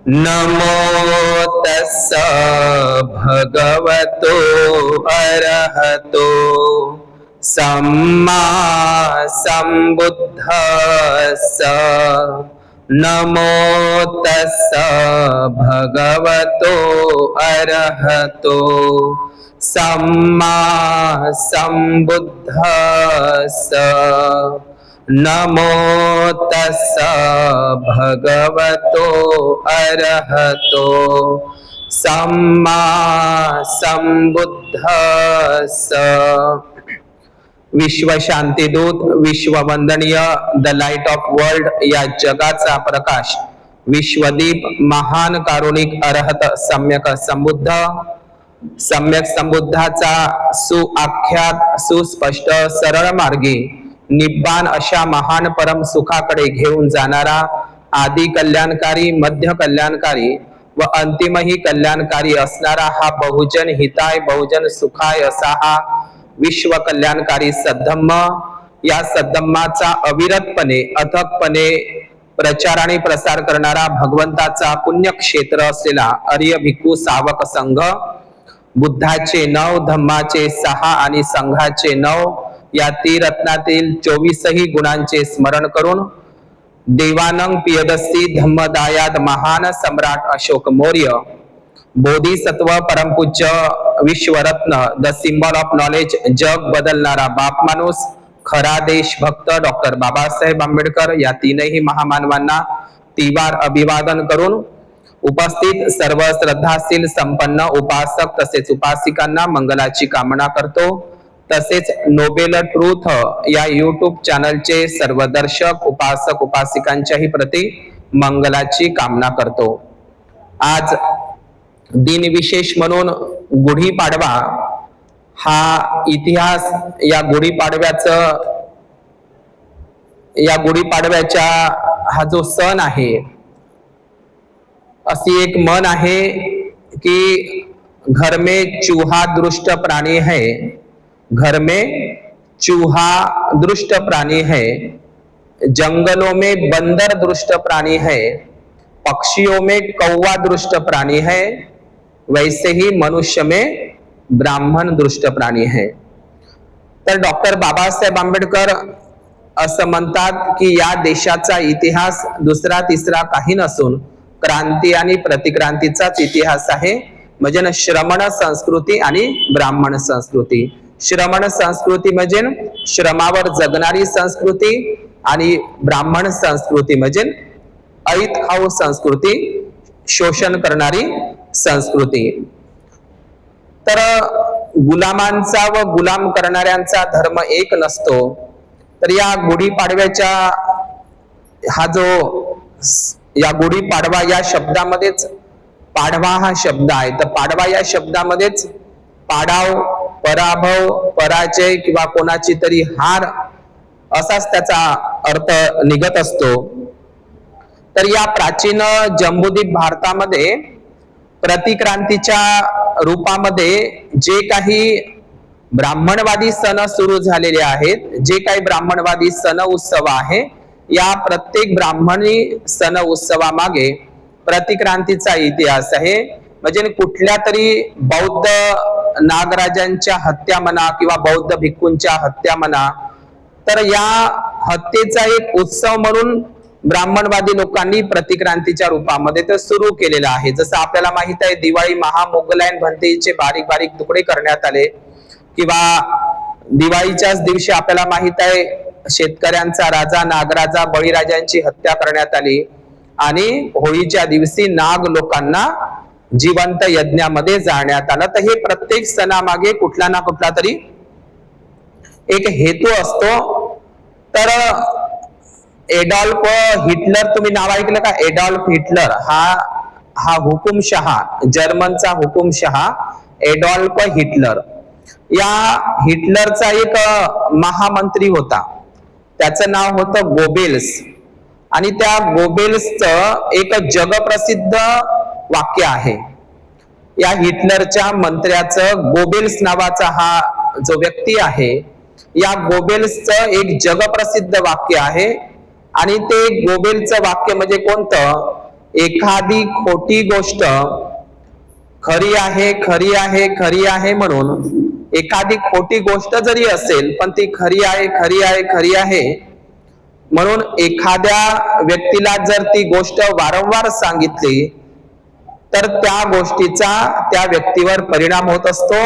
नमो तस्स भगवतो अरहतो सम्मा सम्बुद्धस्स। नमो तस्स भगवतो अरहतो सम्मा सम्बुद्धस्स। नमो तस्स भगवतो अरहतो सम्मा सम्बुद्धस्स। विश्व शांतीदूत, विश्व वंदनीय, द लाइट ऑफ वर्ल्ड या जगाचा प्रकाश, विश्वदीप, महान कारुणिक अरहत सम्यक संबुद्ध, सम्यक संबुद्धाचा सुआख्यात, सुस्पष्ट, सरळ मार्गी निब्बाण अशा महान परम सुखाकडे घेऊन जाणारा, आदि कल्याणकारी, मध्य कल्याणकारी व अंतिमही कल्याणकारी असणारा हा बहुजन हिताय, बहुजन सुखाय असा हा विश्व कल्याणकारी सद्धम्म, या सद्धम्माचा अविरतपणे अथकपणे प्रचार आणि प्रसार करणारा भगवंताचा पुण्यक्षेत्र असलेला आर्य भिक्खू सावक संघ, बुद्धाचे 9, धम्माचे 6 आणि संघाचे 9 या त्रिरत्नातील 24ही गुणांचे स्मरण करून देवानंग पियदस्सी धम्मदायाद महान सम्राट अशोक मौर्य, बोधिसत्व परमपूज्य विश्वरत्न, द सिंबल ऑफ नॉलेज, जग बदलणारा बाप माणूस, खरा देशभक्त डॉक्टर बाबासाहेब आंबेडकर या तीनही महामानवांना तिवार अभिवादन करून उपस्थित सर्व श्रद्धाशील संपन्न उपासक तसेच उपासिकांना मंगलाची कामना करतो। तसेच नोबेल ट्रूथ या यूट्यूब चॅनलचे सर्व दर्शक उपासक उपासिकांच्याही प्रति मंगलाची कामना करतो। आज दिन विशेष म्हणून गुढीपाडवा हा इतिहास, या गुढीपाडव्याच्या हा जो सण आहे, अशी एक म्हण आहे की घर में चूहा दुष्ट प्राणी है, घर में चूहा दुष्ट प्राणी है, जंगलों में बंदर दुष्ट प्राणी है, पक्षियों में कौवा दुष्ट प्राणी है, वैसे ही मनुष्य में ब्राह्मण दुष्ट प्राणी है। तर डॉक्टर बाबासाहेब आंबेडकर असं म्हणतात की या देशाचा इतिहास दुसरा तिसरा काही नसून क्रांती आणि प्रतिक्रांतीचाच इतिहास आहे। म्हणजे श्रमण संस्कृती आणि ब्राह्मण संस्कृती। श्रमण संस्कृती म्हणजे श्रमावर जगणारी संस्कृती आणि ब्राह्मण संस्कृती म्हणजे ऐत खाऊ संस्कृती, शोषण करणारी संस्कृती। तर गुलामांचा व गुलाम करणाऱ्यांचा धर्म एक नसतो। तर या गुढीपाडव्याच्या या गुढीपाडवा या शब्दामध्येच पाडवा हा शब्द आहे। तर पाडवा या शब्दामध्येच पाडाव, पराभव, पराजय किंवा कोणाची तरी हार असाच त्याचा अर्थ निघत असतो। तर या प्राचीन जम्बूद्वीप भारतामध्ये प्रतिक्रांतीच्या रूपामध्ये जे काही ब्राह्मणवादी सण सुरू झालेले आहेत, जे काही ब्राह्मणवादी सण उत्सव आहे, या प्रत्येक ब्राह्मणी सण उत्सवामागे प्रतिक्रांतीचा इतिहास आहे। म्हणजे कुठल्या तरी बौद्ध नागराजांच्या हत्या म्हणा किंवा बौद्ध भिक्खूंच्या हत्या म्हणा, तर या हत्येचा एक उत्सव म्हणून ब्राह्मणवादी लोकांनी प्रतिक्रांतीच्या रूपामध्ये ते सुरू केलेलं आहे। जसं आपल्याला माहित आहे दिवाळी महामोगलायन भंतेचे बारीक बारीक तुकडे करण्यात आले, किंवा दिवाळीच्याच दिवशी आपल्याला माहित आहे शेतकऱ्यांचा राजा नागराजा बळीराजांची हत्या करण्यात आली, आणि होळीच्या दिवशी नाग लोकांना जिवंत यज्ञामध्ये जाळण्यात आलं। तर हे प्रत्येक सणामागे कुठला ना कुठला तरी एक हेतू असतो। तर एडॉल्फ हिटलर, तुम्ही नाव ऐकलं का? एडॉल्फ हिटलर हा हुकुमशहा, जर्मनचा हुकुमशहा एडॉल्फ हिटलर। या हिटलरचा एक महामंत्री होता, त्याचं नाव होतं गोबेल्स। आणि त्या गोबेल्सचं एक जगप्रसिद्ध वाक्य आहे। या हिटलरच्या मंत्र्याचं, गोबेल्स नावाचा हा जो व्यक्ती आहे, या गोबेल्सचं एक जगप्रसिद्ध वाक्य आहे, आणि ते गोबेलचं वाक्य म्हणजे कोणतं? एखादी खोटी गोष्ट खरी आहे, खरी आहे, खरी आहे म्हणून एखादी खोटी गोष्ट जरी असेल पण ती खरी आहे, खरी आहे, खरी आहे म्हणून एखाद्या व्यक्तीला जर ती गोष्ट वारंवार सांगितली तर त्या गोष्टीचा त्या व्यक्तीवर परिणाम होत असतो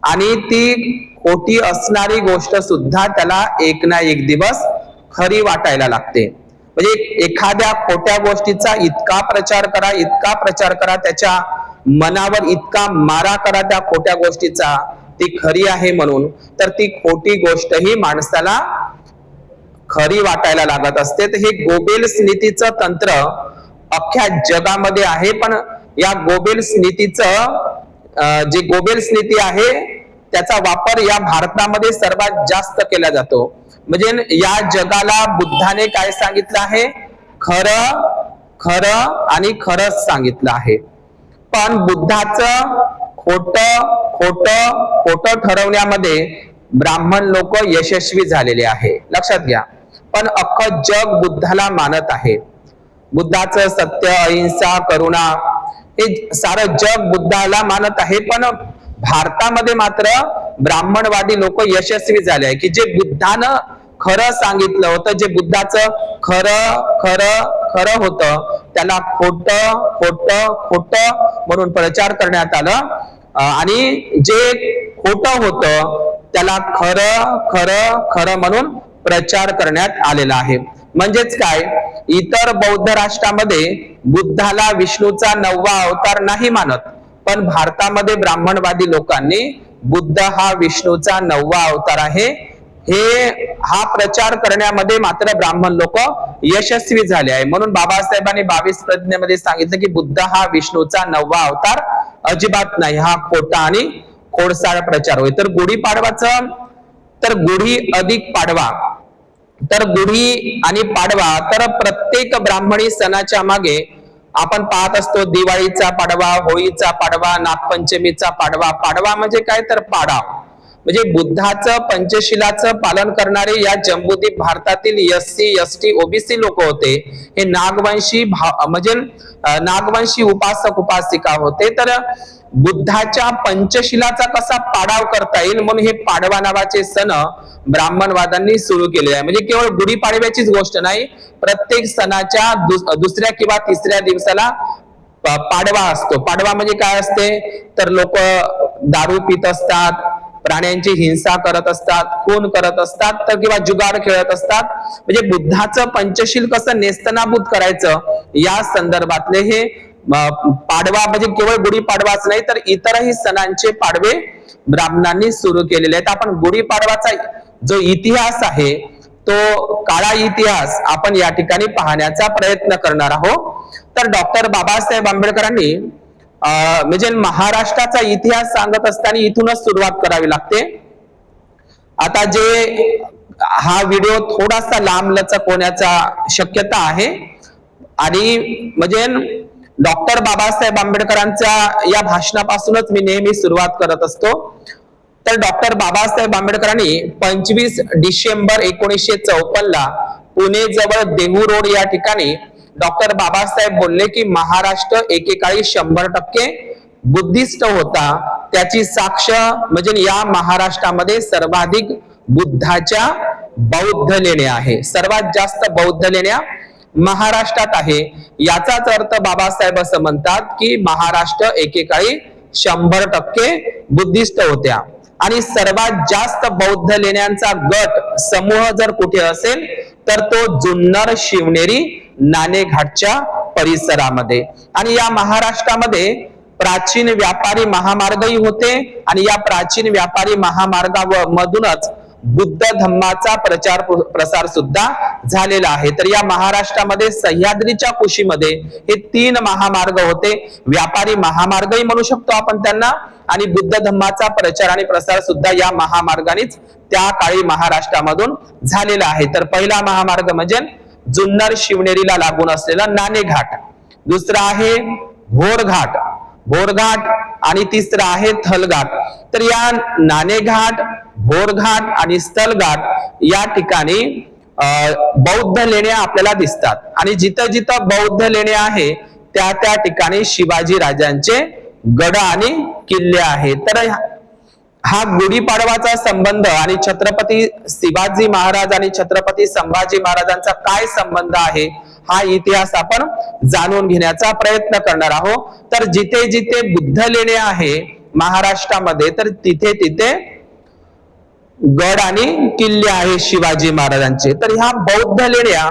आणि ती खोटी असणारी गोष्ट सुद्धा त्याला एक ना एक दिवस खरी वाटायला लागते. म्हणजे एखाद्या खोट्या गोष्टीचा इतका प्रचार करा, इतका प्रचार करा, त्याच्या मनावर इतका मारा करा त्या खोट्या गोष्टीचा, ती खरी आहे म्हणून, तर ती खोटी गोष्ट ही माणसाला खरी वाटायला लागत असते. तर हे गोबेल्स नीतीचं तंत्र अख्ख्या जगामध्ये आहे. पण या गोबेल्स नीतीचं जे गोबेल्स नीती आहे त्याचा वापर या भारतामध्ये सर्वात जास्त केला जातो. म्हणजे या जगाला बुद्धाने काय सांगितलं आहे? खरं, खरं आणि खरंच सांगितलं आहे. पण बुद्धाचं खोटं खोटं खोटं ठरवण्यामध्ये ब्राह्मण लोक यशस्वी झालेले आहे, लक्षात घ्या. पण अख्खं जग बुद्धाला मानत आहे. बुद्धाचं सत्य, अहिंसा, करुणा हे सारं जग बुद्धाला मानत आहे. पण भारतामध्ये मात्र ब्राह्मणवादी लोक यशस्वी झाले आहे की जे बुद्धानं खरं सांगितलं होतं, जे बुद्धाचं खरं खरं खरं होतं त्याला खोटं खोटं खोटं म्हणून प्रचार करण्यात आलं आणि जे खोटं होतं त्याला खरं खरं खरं म्हणून प्रचार करण्यात आलेला आहे. म्हणजेच काय, इतर बौद्ध राष्ट्रामध्ये बुद्धाला विष्णूचा 9वा अवतार नाही मानत, पण भारतामध्ये ब्राह्मणवादी लोकांनी बुद्ध हा विष्णूचा 9वा अवतार आहे हा प्रचार करण्यामध्ये मात्र ब्राह्मण लोक यशस्वी झाले आहे. म्हणून बाबासाहेबांनी 22 प्रतिज्ञेमध्ये सांगितलं की बुद्ध हा विष्णूचा 9वा अवतार अजिबात नाही, हा खोटा आणि खोडसाळ प्रचार होय. तर गुढीपाडवाचं, तर गुढी अधिक पाडवा, तर गुढी आणि पाडवा, तर प्रत्येक ब्राह्मणी सणाच्या मागे आपण पाहत असतो दिवाळीचा पाडवा, होळीचा पाडवा, नागपंचमीचा पाडवा. पाडवा म्हणजे काय, तर पाडाव. म्हणजे बुद्धाचं पंचशिलाचं पालन करणारे या जम्बूद्वीप भारतातील SC ST OBC लोक होते. हे नागवंशी म्हणजे नागवंशी उपासक उपासिका होते. तर बुद्धाच्या पंचशिलाचा कसा पाडाव करता येईल म्हणून हे पाडवा नावाचे सण ब्राह्मणवादांनी सुरू केले आहे. म्हणजे केवळ गुढीपाडव्याचीच गोष्ट नाही, प्रत्येक सणाच्या दुसऱ्या किंवा तिसऱ्या दिवसाला पाडवा असतो. पाडवा म्हणजे काय असते, तर लोक दारू पित असतात, प्राण्यांची हिंसा करत असतात, खून करत असतात, तर किंवा जुगार खेळत असतात. म्हणजे बुद्धाचं पंचशील कसं नेस्तनाबूत करायचं या संदर्भातले हे पाडवा, म्हणजे केवळ गुढीपाडवाच नाही तर इतरही सणांचे पाडवे ब्राह्मणांनी सुरू केलेले आहेत. आपण गुढीपाडवाचा जो इतिहास आहे तो काळा इतिहास आपण या ठिकाणी पाहण्याचा प्रयत्न करणार आहोत. तर डॉक्टर बाबासाहेब आंबेडकरांनी म्हणजे महाराष्ट्राचा इतिहास सांगत असताना इथूनच सुरुवात करावी लागते. आता जे हा व्हिडिओ थोडासा लांबलचक होण्याचा शक्यता आहे आणि म्हणजे डॉक्टर बाबासाहेब आंबेडकरांच्या या भाषणापासूनच मी नेहमी सुरुवात करत असतो. तर डॉक्टर बाबासाहेब आंबेडकरांनी 25 डिसेंबर 1954 पुणे जवळ देहू रोड या ठिकाणी डॉक्टर बाबासाहेब बोलले की महाराष्ट्र एकेकाळी 100% बुद्धिस्ट होता. त्याची साक्ष म्हणजे या महाराष्ट्रामध्ये सर्वाधिक बुद्धाच्या बौद्ध लेण्या आहे, सर्वात जास्त बौद्ध लेण्या महाराष्ट्रात आहे. याचाच अर्थ बाबासाहेब असं म्हणतात की महाराष्ट्र एकेकाळी 100% बुद्धिस्ट होत्या आणि सर्वात जास्त बौद्ध लेण्यांचा गट समूह जर कुठे असेल तर तो जुन्नर शिवनेरी नाणेघाटच्या परिसरामध्ये. आणि या महाराष्ट्रामध्ये प्राचीन व्यापारी महामार्गही होते आणि या प्राचीन व्यापारी महामार्गामधूनच बुद्ध धम्माचा प्रचार प्रसार सुद्धा झालेला आहे. तर या महाराष्ट्रामध्ये सह्याद्रीच्या कुशीमध्ये हे 3 महामार्ग होते. व्यापारी महामार्गही म्हणू शकतो आपण त्यांना आणि बुद्ध धम्माचा प्रचार आणि प्रसार सुद्धा या महामार्गानेच त्या काळी महाराष्ट्रामधून झालेला आहे. तर पहिला महामार्ग म्हणजे जुन्नर शिवनेरीला लागून असलेला नाणेघाट, दुसरा आहे भोरघाट आणि तिसरा आहे स्थलघाट. तर या नाणेघाट, भोरघाट आणि स्थलघाट या ठिकाणी बौद्ध लेण्या आपल्याला दिसतात आणि जिथं जिथं बौद्ध लेण्या आहे त्या त्या ठिकाणी शिवाजी राजांचे गड आणि किल्ले आहेत. तर हा गुढीपाडवाचा संबंध आणि छत्रपती शिवाजी महाराज आणि छत्रपती संभाजी महाराजांचा काय संबंध आहे हा इतिहास आपण जाणून घेण्याचा प्रयत्न करणार आहोत. तर जिथे जिथे बुद्ध लेणे आहे महाराष्ट्रामध्ये तर तिथे तिथे गड आणि किल्ले आहे शिवाजी महाराजांचे. तर ह्या बौद्ध लेण्या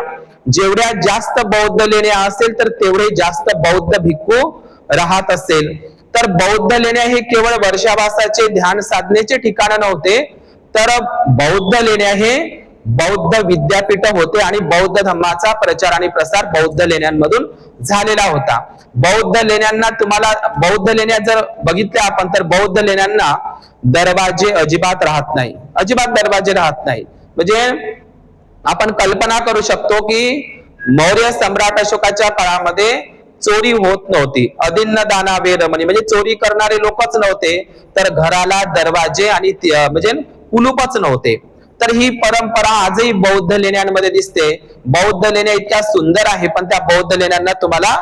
जेवढ्या जास्त बौद्ध लेण्या असेल तर तेवढे जास्त बौद्ध भिक्खू राहत असेल. तर बौद्ध लेण्या हे केवळ वर्षावासाचे ध्यान साधनेचे ठिकाण नव्हते, तर बौद्ध लेण्या हे बौद्ध विद्यापीठ होते आणि बौद्ध धर्माचा प्रचार आणि प्रसार बौद्ध लेण्यांमधून झालेला होता. बौद्ध लेण्यांना तुम्हाला बौद्ध लेण्या जर बघितल्या आपण तर बौद्ध लेण्यांना दरवाजे अजिबात राहत नाही, अजिबात दरवाजे राहत नाही. म्हणजे आपण कल्पना करू शकतो की मौर्य सम्राट अशोकाच्या काळामध्ये चोरी होत नव्हती. अदिन्न दाना वेरमणी म्हणजे चोरी करणारे लोकच नव्हते, तर घराला दरवाजे आणि म्हणजे कुलूपच नव्हते. तर ही परंपरा आजही बौद्ध लेण्यांमध्ये दिसते. बौद्ध लेण्या इतक्या सुंदर आहे पण त्या बौद्ध लेण्यांना तुम्हाला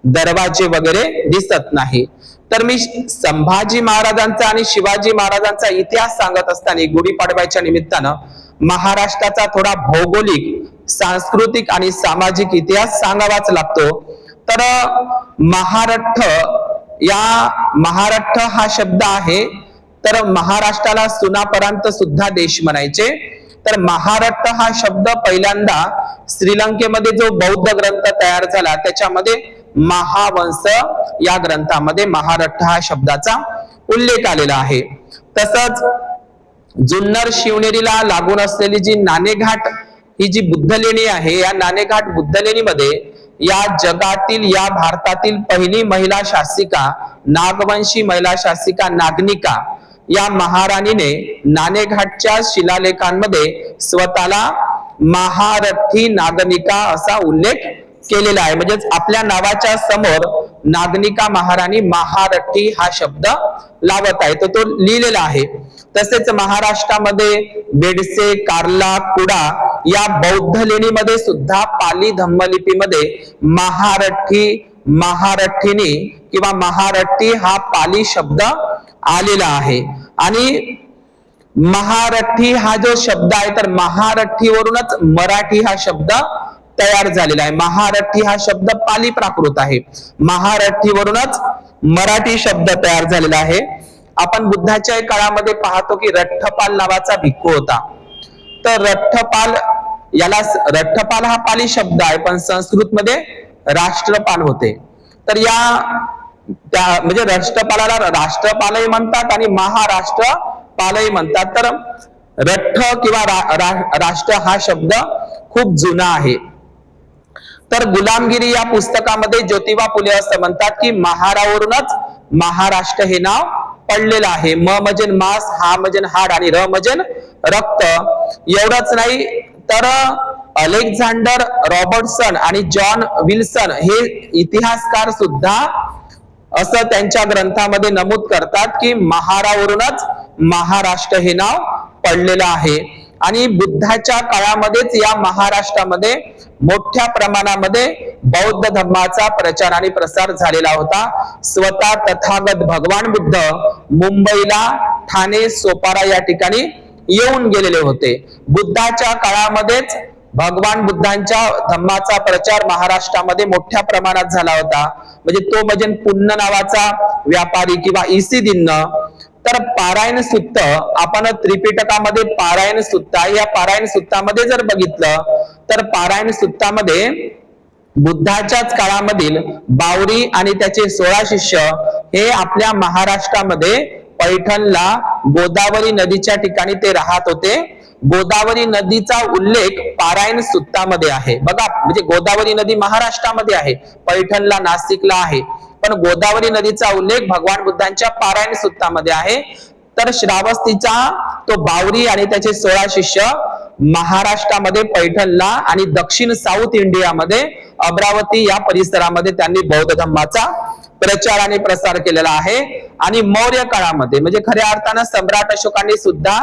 दरवाजे वगैरे दिसत नाही. तर मी संभाजी महाराजांचा आणि शिवाजी महाराजांचा इतिहास सांगत असताना गुढीपाडव्याच्या निमित्तानं महाराष्ट्राचा थोडा भौगोलिक, सांस्कृतिक आणि सामाजिक इतिहास सांगावाच लागतो. तर महाराष्ट्र हा शब्द आहे, तर महाराष्ट्राला सुनापरांत सुद्धा देश म्हणायचे. तर महाराष्ट्र हा शब्द पहिल्यांदा श्रीलंकेमध्ये जो बौद्ध ग्रंथ तयार झाला त्याच्यामध्ये महावंश या ग्रंथामध्ये महाराष्ट्र हा शब्दाचा उल्लेख आलेला आहे. तसंच जुन्नर शिवनेरीला लागून असलेली जी नाणेघाट ही जी बुद्ध लेणी आहे, या नाणेघाट बुद्ध लेणीमध्ये या जगातील, या भारतातील पहिली महिला शासिका, नागवंशी महिला शासिका नागनिका या महाराणीने नाणेघाटच्या शिलालेखांमध्ये स्वतःला महारथी नागनिका असा उल्लेख केलेला आहे. म्हणजे आपल्या नावाच्या समोर नागनिका महाराणी महारथी हा शब्द लावत आहे, तर तो लिहिलेला आहे. तसेच महाराष्ट्रामध्ये बेडसे, कार्ला, कुडा या बौद्ध लेणीमध्ये सुद्धा पाली धम्मलिपीमध्ये महारथी, महारथीनी किंवा महारथी हा पाली शब्द आलेला आहे. आणि महारथी हा जो शब्द आहे तर महारथीवरूनच मराठी हा शब्द तयार झालेला आहे. महारथी हा शब्द पाली प्राकृत आहे, महारथीवरूनच मराठी शब्द तयार झालेला आहे. आपण बुद्धाच्या काळामध्ये पाहतो की रठ्ठपाल नावाचा भिक्खू होता. तर रठ्ठपाल हा पाली शब्द आहे पण संस्कृत मध्ये राष्ट्रपाल होते. तर म्हणजे राष्ट्रपालाला राष्ट्रपालही म्हणतात आणि महाराष्ट्रपालही म्हणतात. तर रठ्ठ किंवा राष्ट्र हा शब्द खूप जुना आहे. तर गुलामगिरी या पुस्तकामध्ये ज्योतिबा फुले असं म्हणतात की महारावरूनच महाराष्ट्र हे नाव पडलेलं आहे. म म्हणजे मांस, हा म्हणजे हाड आणि र म्हणजे रक्त. एवढंच नाही तर अलेक्झांडर रॉबर्टसन आणि जॉन विल्सन हे इतिहासकार सुद्धा असं त्यांच्या ग्रंथामध्ये नमूद करतात की महारावरूनच महाराष्ट्र हे नाव पडलेलं आहे. आणि बुद्धाच्या काळामध्येच या महाराष्ट्रामध्ये मोठ्या प्रमाणामध्ये बौद्ध धर्माचा प्रचार आणि प्रसार झालेला होता. स्वतः तथागत भगवान बुद्ध मुंबईला, ठाणे, सोपारा या ठिकाणी येऊन गेलेले होते. बुद्धाच्या काळामध्येच भगवान बुद्धांच्या धम्माचा प्रचार महाराष्ट्रामध्ये मोठ्या प्रमाणात झाला होता. म्हणजे पुन्न नावाचा व्यापारी किंवा ईसिदिन्न. तर पारायण सुत्त, आपण त्रिपिटकामध्ये पारायण सुत्त आहे, या पारायण सुत्तामध्ये जर बघितलं तर पारायण सुत्तामध्ये बुद्धाच्याच काळामधील बावरी आणि त्याचे 16 शिष्य हे आपल्या महाराष्ट्रामध्ये पैठणला गोदावरी नदीच्या ठिकाणी ते राहत होते. गोदावरी नदीचा उल्लेख पारायण सुत्तामध्ये आहे. बघा, म्हणजे गोदावरी नदी महाराष्ट्रामध्ये आहे, पैठणला, नाशिकला आहे, पण गोदावरी नदीचा उल्लेख भगवान बुद्धांच्या पारायण सुत्तामध्ये आहे. तर श्रावस्तीचा तो बावरी आणि त्याचे 16 शिष्य महाराष्ट्रामध्ये पैठणला आणि दक्षिण साऊथ इंडियामध्ये अमरावती या परिसरामध्ये त्यांनी बौद्ध धर्माचा प्रचार आणि प्रसार केलेला आहे. आणि मौर्य काळामध्ये म्हणजे खऱ्या अर्थानं सम्राट अशोकांनी सुद्धा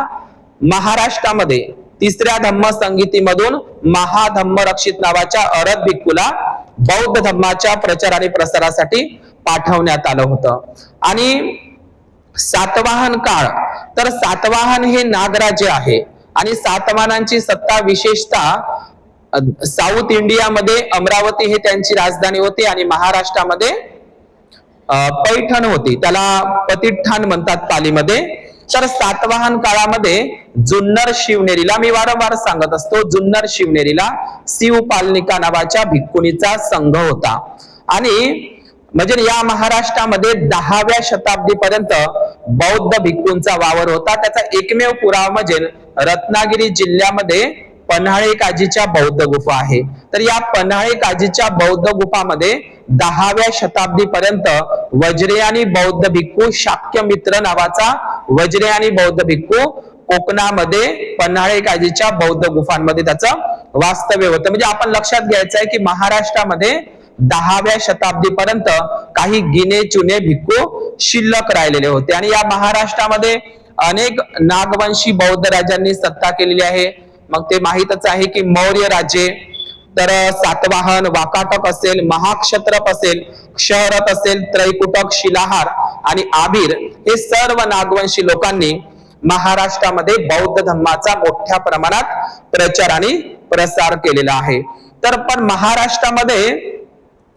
महाराष्ट्रामध्ये तिसऱ्या धम्म संगीतीमधून महाधम्म रक्षित नावाच्या अरब भिक्खूला बौद्ध धम्माच्या प्रचार आणि प्रसारासाठी पाठवण्यात आलं होतं. आणि सातवाहन काळ, तर सातवाहन हे नागराज्य आहे आणि सातवाहनांची सत्ता विशेषतः साऊथ इंडियामध्ये अमरावती हे त्यांची राजधानी होती आणि महाराष्ट्रामध्ये पैठण होती, त्याला पतिठाण म्हणतात पालीमध्ये. तर सातवाहन काळामध्ये जुन्नर शिवनेरीला, मी वारंवार सांगत असतो, जुन्नर शिवनेरीला शिवपालनिका नावाच्या भिक्खुनीचा संघ होता. आणि म्हणजे या महाराष्ट्रामध्ये 10व्या शताब्दीपर्यंत बौद्ध भिक्खूंचा वावर होता. त्याचा एकमेव पुरावा म्हणजे रत्नागिरी जिल्ह्यामध्ये पन्हाळे काजीच्या बौद्ध गुफा आहे. तर या पन्हाळे काजीच्या बौद्ध गुफामध्ये 10व्या शताब्दीपर्यंत वज्रयानी बौद्ध भिक्खू, शाक्यमित्र नावाचा वज्रयानी बौद्ध भिक्खू कोकणामध्ये पन्हाळे काजीच्या बौद्ध गुफांमध्ये त्याचं वास्तव्य होतं. म्हणजे आपण लक्षात घ्यायचं आहे की महाराष्ट्रामध्ये 10व्या शताब्दीपर्यंत काही गिने चुने भिक्खू शिल्लक राहिलेले होते. आणि या महाराष्ट्रामध्ये अनेक नागवंशी बौद्ध राजांनी सत्ता केलेली आहे. मग ते माहीतच आहे की मौर्य राजे, तर सातवाहन, वाकाटक असेल, महाक्षत्रप असेल, क्षरत असेल, त्रैकुटक, शिलाहार आणि आबिर हे सर्व नागवंशी लोकांनी महाराष्ट्रामध्ये बौद्ध धम्माचा मोठ्या प्रमाणात प्रचार आणि प्रसार केलेला आहे. तर पण महाराष्ट्रामध्ये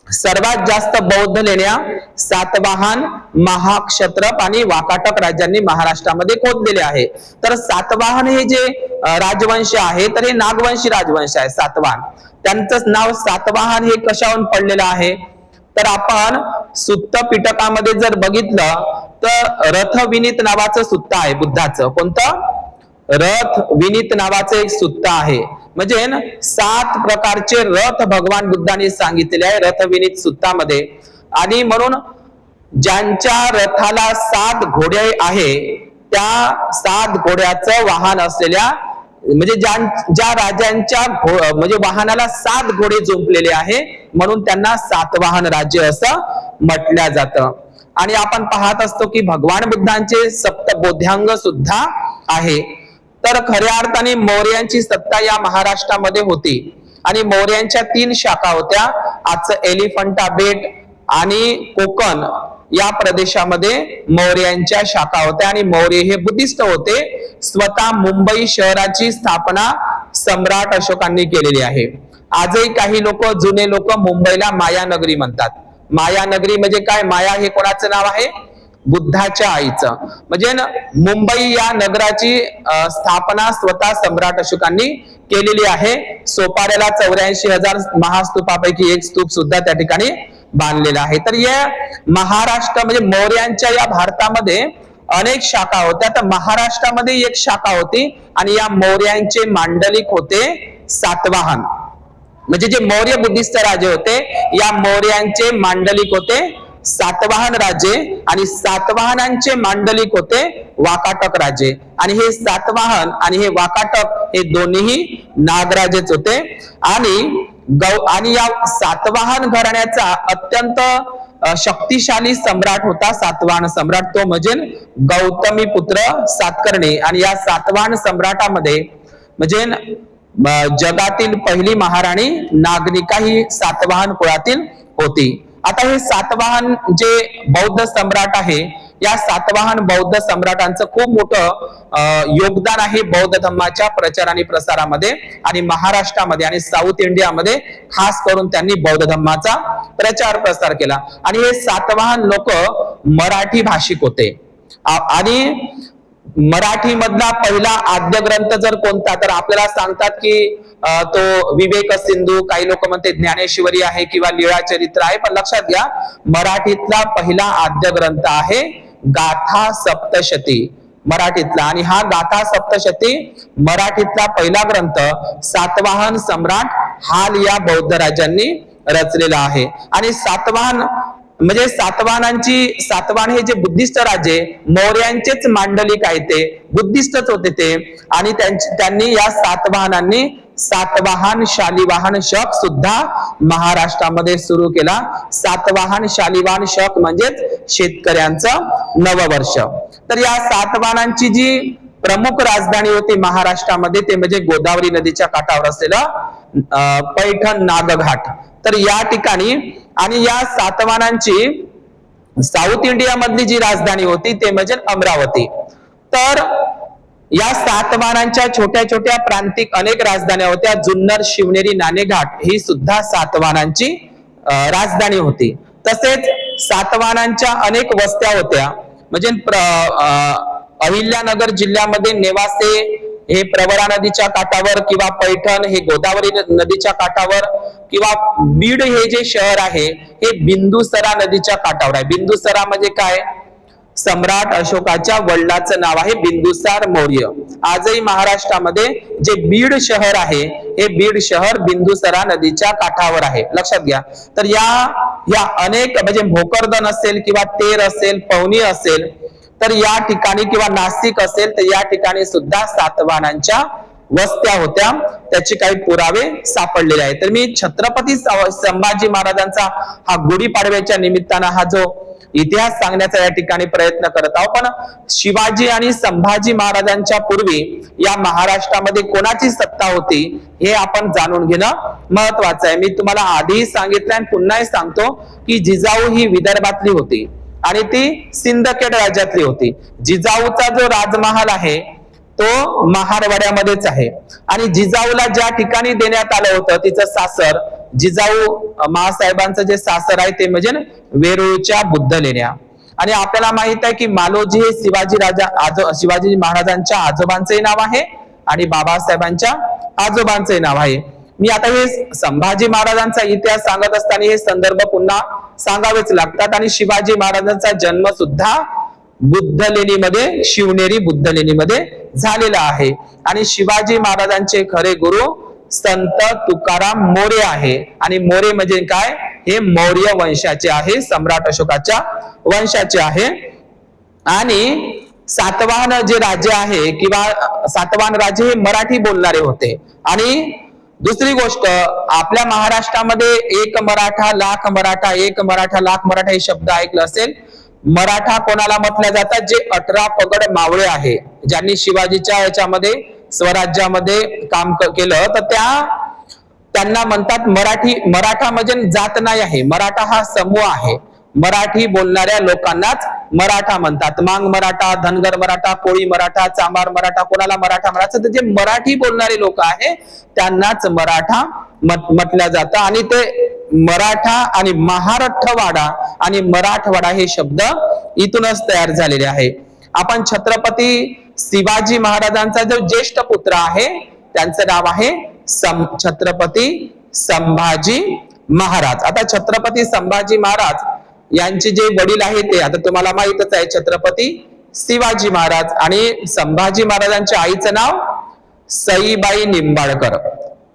सर्वात जास्त बौद्ध लेण्या सातवाहन, महाक्षत्रप आणि वाकाटक राज्यांनी महाराष्ट्रामध्ये खोदलेले आहे. तर सातवाहन हे जे राजवंश आहे, तर हे नागवंशी राजवंश आहे सातवाहन. त्यांचं नाव सातवाहन हे कशावरून पडलेलं आहे, तर आपण सुत्त पिटकामध्ये जर बघितलं तर रथविनीत नावाचं सुत्त आहे बुद्धाचं. कोणतं? रथ विनीत नावाचं एक सुत्त आहे. म्हणजे 7 प्रकारचे रथ भगवान बुद्धांनी सांगितलेले आहे रथविनीत सुत्तामध्ये. आणि म्हणून ज्यांच्या रथाला 7 घोडे आहे, त्या 7 घोड्याचं वाहन असलेल्या, म्हणजे ज्या राजांच्या म्हणजे वाहनाला 7 घोडे जुंपलेले आहे, म्हणून त्यांना सातवाहन राज्य असं म्हटलं जातं. आणि आपण पाहत असतो की भगवान बुद्धांचे सप्तबोध्यांग सुद्धा आहे. तर खऱ्या अर्थाने मौर्यांची सत्ता या महाराष्ट्रामध्ये होती आणि मौर्यांच्या 3 शाखा होत्या. आजचं एलिफंटा बेट आणि कोकण या प्रदेशामध्ये मौर्यांच्या शाखा होत्या आणि मौर्य हे बुद्धिस्ट होते. स्वतः मुंबई शहराची स्थापना सम्राट अशोकांनी केलेली आहे. आजही काही लोक, जुने लोक मुंबईला मायानगरी म्हणतात. मायानगरी म्हणजे काय? माया हे कोणाचं नाव आहे? बुद्धाच्या आईचं. म्हणजे मुंबई या नगराची स्थापना स्वतः सम्राट अशोकांनी केलेली आहे. सोपाऱ्याला 84,000 महास्तूपापैकी एक स्तूप सुद्धा त्या ठिकाणी बांधलेला आहे. तर या महाराष्ट्र म्हणजे मौर्यांच्या या भारतामध्ये अनेक शाखा होत्या. तर महाराष्ट्रामध्ये एक शाखा होती आणि या मौर्यांचे मांडलिक होते सातवाहन. म्हणजे जे मौर्य बुद्धिस्ट राजे होते, या मौर्यांचे मांडलिक होते सातवाहन राजे आणि सातवाहनांचे मांडलिक होते वाकाटक राजे. आणि हे सातवाहन आणि हे वाकाटक हे दोन्हीही नागराजेच होते. आणि या सातवाहन घराण्याचा अत्यंत शक्तिशाली सम्राट होता सातवाहन सम्राट, तो म्हणजे गौतमी पुत्र सातकर्णी. आणि या सातवाहन सम्राटामध्ये म्हणजे जगातील पहिली महाराणी नागनिका ही सातवाहन कुळातील होती. आता हे सातवाहन जे बौद्ध सम्राट आहे, या सातवाहन बौद्ध सम्राटांचं खूप मोठं योगदान आहे बौद्ध धम्माच्या प्रचार आणि प्रसारामध्ये. आणि महाराष्ट्रामध्ये आणि साऊथ इंडियामध्ये खास करून त्यांनी बौद्ध धम्माचा प्रचार प्रसार केला. आणि हे सातवाहन लोक मराठी भाषिक होते. आणि मराठी मधला पहिला आद्य ग्रंथ जर कोणता, तर आपल्याला सांगतात की तो विवेक सिंधू, काही लोक म्हणते ज्ञानेश्वरी आहे किंवा लीळाचरित्र आहे. पण लक्षात घ्या, मराठीतला पहिला आद्य ग्रंथ आहे गाथा सप्तशती मराठीतला. आणि हा गाथा सप्तशती मराठीतला पहिला ग्रंथ सातवाहन सम्राट हाल या बौद्ध राजांनी रचलेला आहे. आणि सातवाहन म्हणजे सातवाहन हे जे बुद्धिस्ट राजे मौर्यांचेच मांडलिक आहे, ते बुद्धिस्टच होते ते. आणि त्यांनी या सातवाहनांनी सातवाहन शालिवाहन शक सुद्धा महाराष्ट्रामध्ये सुरू केला. सातवाहन शालिवाहन शक म्हणजेच शेतकऱ्यांचं नववर्ष. तर या सातवाहनांची जी प्रमुख राजधानी होती महाराष्ट्रामध्ये ते म्हणजे गोदावरी नदीच्या काठावर असलेलं पैठण नागघाट. तर या ठिकाणी आणि या सातवाहनांची साऊथ इंडिया मधली जी राजधानी होती ते म्हणजे अमरावती. तर या सातवाहनांच्या छोट्या छोट्या प्रांतिक अनेक राजधान्या होत्या. जुन्नर, शिवनेरी, नाणेघाट ही सुद्धा सातवाहनांची राजधानी होती. तसेच सातवाहनांच्या अनेक वस्त्या होत्या. म्हणजे अहिल्यानगर जिल्ह्यामध्ये नेवासे हे प्रवरा नदीच्या काठावर, किंवा पैठण हे गोदावरी नदीच्या काठावर, किंवा बीड हे जे शहर आहे हे बिंदुसरा नदीच्या काठावर आहे. बिंदुसरा म्हणजे काय? सम्राट अशोकाच्या वडिलांचं नाव आहे बिंदुसार मौर्य. आजही महाराष्ट्रामध्ये जे बीड शहर आहे हे बीड शहर बिंदुसरा नदीच्या काठावर आहे, लक्षात घ्या. तर या अनेक म्हणजे भोकरदन असेल किंवा तेर असेल, पवनी असेल, तर या ठिकाणी किंवा नाशिक असेल तर या ठिकाणी सुद्धा सातवाहनांच्या वस्त्या होत्या. त्याचे काही पुरावे सापडलेले आहेत. तर मी छत्रपती संभाजी महाराजांचा हा गुढीपाडव्याच्या निमित्तानं हा जो इतिहास सांगण्याचा या ठिकाणी प्रयत्न करत आहोत. पण शिवाजी आणि संभाजी महाराजांच्या पूर्वी या महाराष्ट्रामध्ये कोणाची सत्ता होती हे आपण जाणून घेणं महत्वाचं आहे. मी तुम्हाला आधीही सांगितलं आणि पुन्हाही सांगतो की जिजाऊ ही विदर्भातली होती आणि ती सिंदखेड राज्यातली होती. जिजाऊचा जो राजमहाल आहे तो महारवाड्यामध्येच आहे. आणि जिजाऊला ज्या ठिकाणी देण्यात आलं होतं तिचं सासर, जिजाऊ महासाहेबांचं जे सासर आहे ते म्हणजे वेरूळच्या बुद्ध लेण्या. आणि आपल्याला माहित आहे की मालोजी हे शिवाजी महाराजांच्या आजोबांचंही नाव आहे आणि बाबासाहेबांच्या आजोबांचंही नाव आहे. मी आता हे संभाजी महाराजांचा इतिहास सांगत असताना हे संदर्भ पुन्हा सांगावेच लागतात. आणि शिवाजी महाराजांचा जन्म सुद्धा बुद्धलेणीमध्ये, शिवनेरी बुद्धलेणीमध्ये झालेला आहे. आणि शिवाजी महाराजांचे खरे गुरु संत तुकाराम मोरे आहे. आणि मोरे म्हणजे काय? हे मौर्य वंशाचे आहे, सम्राट अशोकाच्या वंशाचे आहे. आणि सातवाहन जे राजे आहे किंवा सातवाहन राजे हे मराठी बोलणारे होते. आणि दुसरी गोष्ट, आपल्या महाराष्ट्रामध्ये एक मराठा लाख मराठा, एक मराठा लाख मराठा हे शब्द ऐकलं असेल. मराठा कोणाला म्हटलं जातात? जे 18 पगड मावळे आहे, ज्यांनी शिवाजीच्या याच्यामध्ये स्वराज्यामध्ये काम केलं, तर त्यांना म्हणतात मराठी. मराठा म्हणजे जात नाही आहे, मराठा हा समूह आहे. मराठी बोलणाऱ्या लोकांनाच मराठा म्हणतात. मांग मराठा, धनगर मराठा, कोळी मराठा, चांभार मराठा, कोणाला मराठा म्हणायचं, तर जे मराठी बोलणारे लोक आहे त्यांनाच मराठा म्हटलं जातं. आणि ते मराठा आणि महारठवाडा आणि मराठवाडा हे शब्द इथूनच तयार झालेले आहे. आपण छत्रपती शिवाजी महाराजांचा जो ज्येष्ठ पुत्र आहे त्यांचं नाव आहे छत्रपती संभाजी महाराज. आता छत्रपती संभाजी महाराज यांचे जे वडील आहे ते आता तुम्हाला माहितच आहे, छत्रपती शिवाजी महाराज. आणि संभाजी महाराजांच्या आईचं नाव सईबाई निंबाळकर.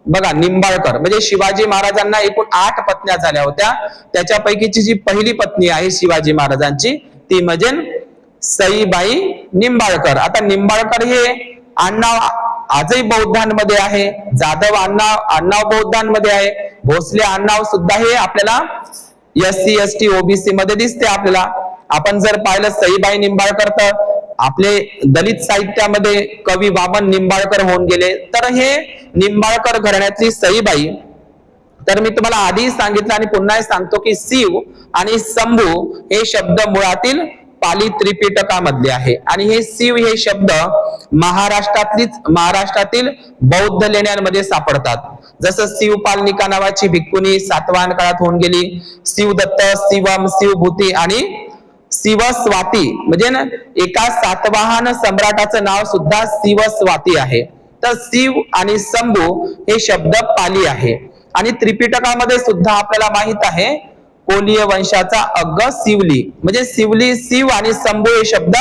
बघा, निंबाळकर म्हणजे शिवाजी महाराजांना एकूण 8 पत्न्या झाल्या होत्या. त्याच्यापैकीची जी पहिली पत्नी आहे शिवाजी महाराजांची ती म्हणजे सईबाई निंबाळकर. आता निंबाळकर हे आडनाव आजही बौद्धांमध्ये आहे, जाधव आडनाव बौद्धांमध्ये आहे, भोसले आडनाव सुद्धा हे आपल्याला SC ST OBC मध्ये दिसते आपल्याला. आपण जर पाहिलं सईबाई निंबाळकर तर आपले दलित साहित्यामध्ये कवी वामन निंबाळकर होऊन गेले. तर हे निंबाळकर घराण्यातली सईबाई. तर मी तुम्हाला आधी सांगितलं आणि पुन्हा सांगतो की शिव आणि शंभू हे शब्द मुळातील पाली त्रिपिटकामधले आहे. आणि हे शिव हे शब्द महाराष्ट्रातील बौद्ध लेण्यांमध्ये सापडतात. जसं शिवपालनिका नावाची भिक्खुनी सातवाहन काळात होऊन गेली, शिवदत्त, शिवम, शिवभूती आणि शिवस्वाती म्हणजे एका सातवाहन सम्राटाचं नाव सुद्धा शिवस्वाती आहे. तर शिव आणि शंभू हे शब्द पाली आहे. आणि त्रिपिटकामध्ये सुद्धा आपल्याला माहित आहे कोलीय वंशाचा अग्ग शिवली म्हणजे शिवली, शिव आणि शंभू हे शब्द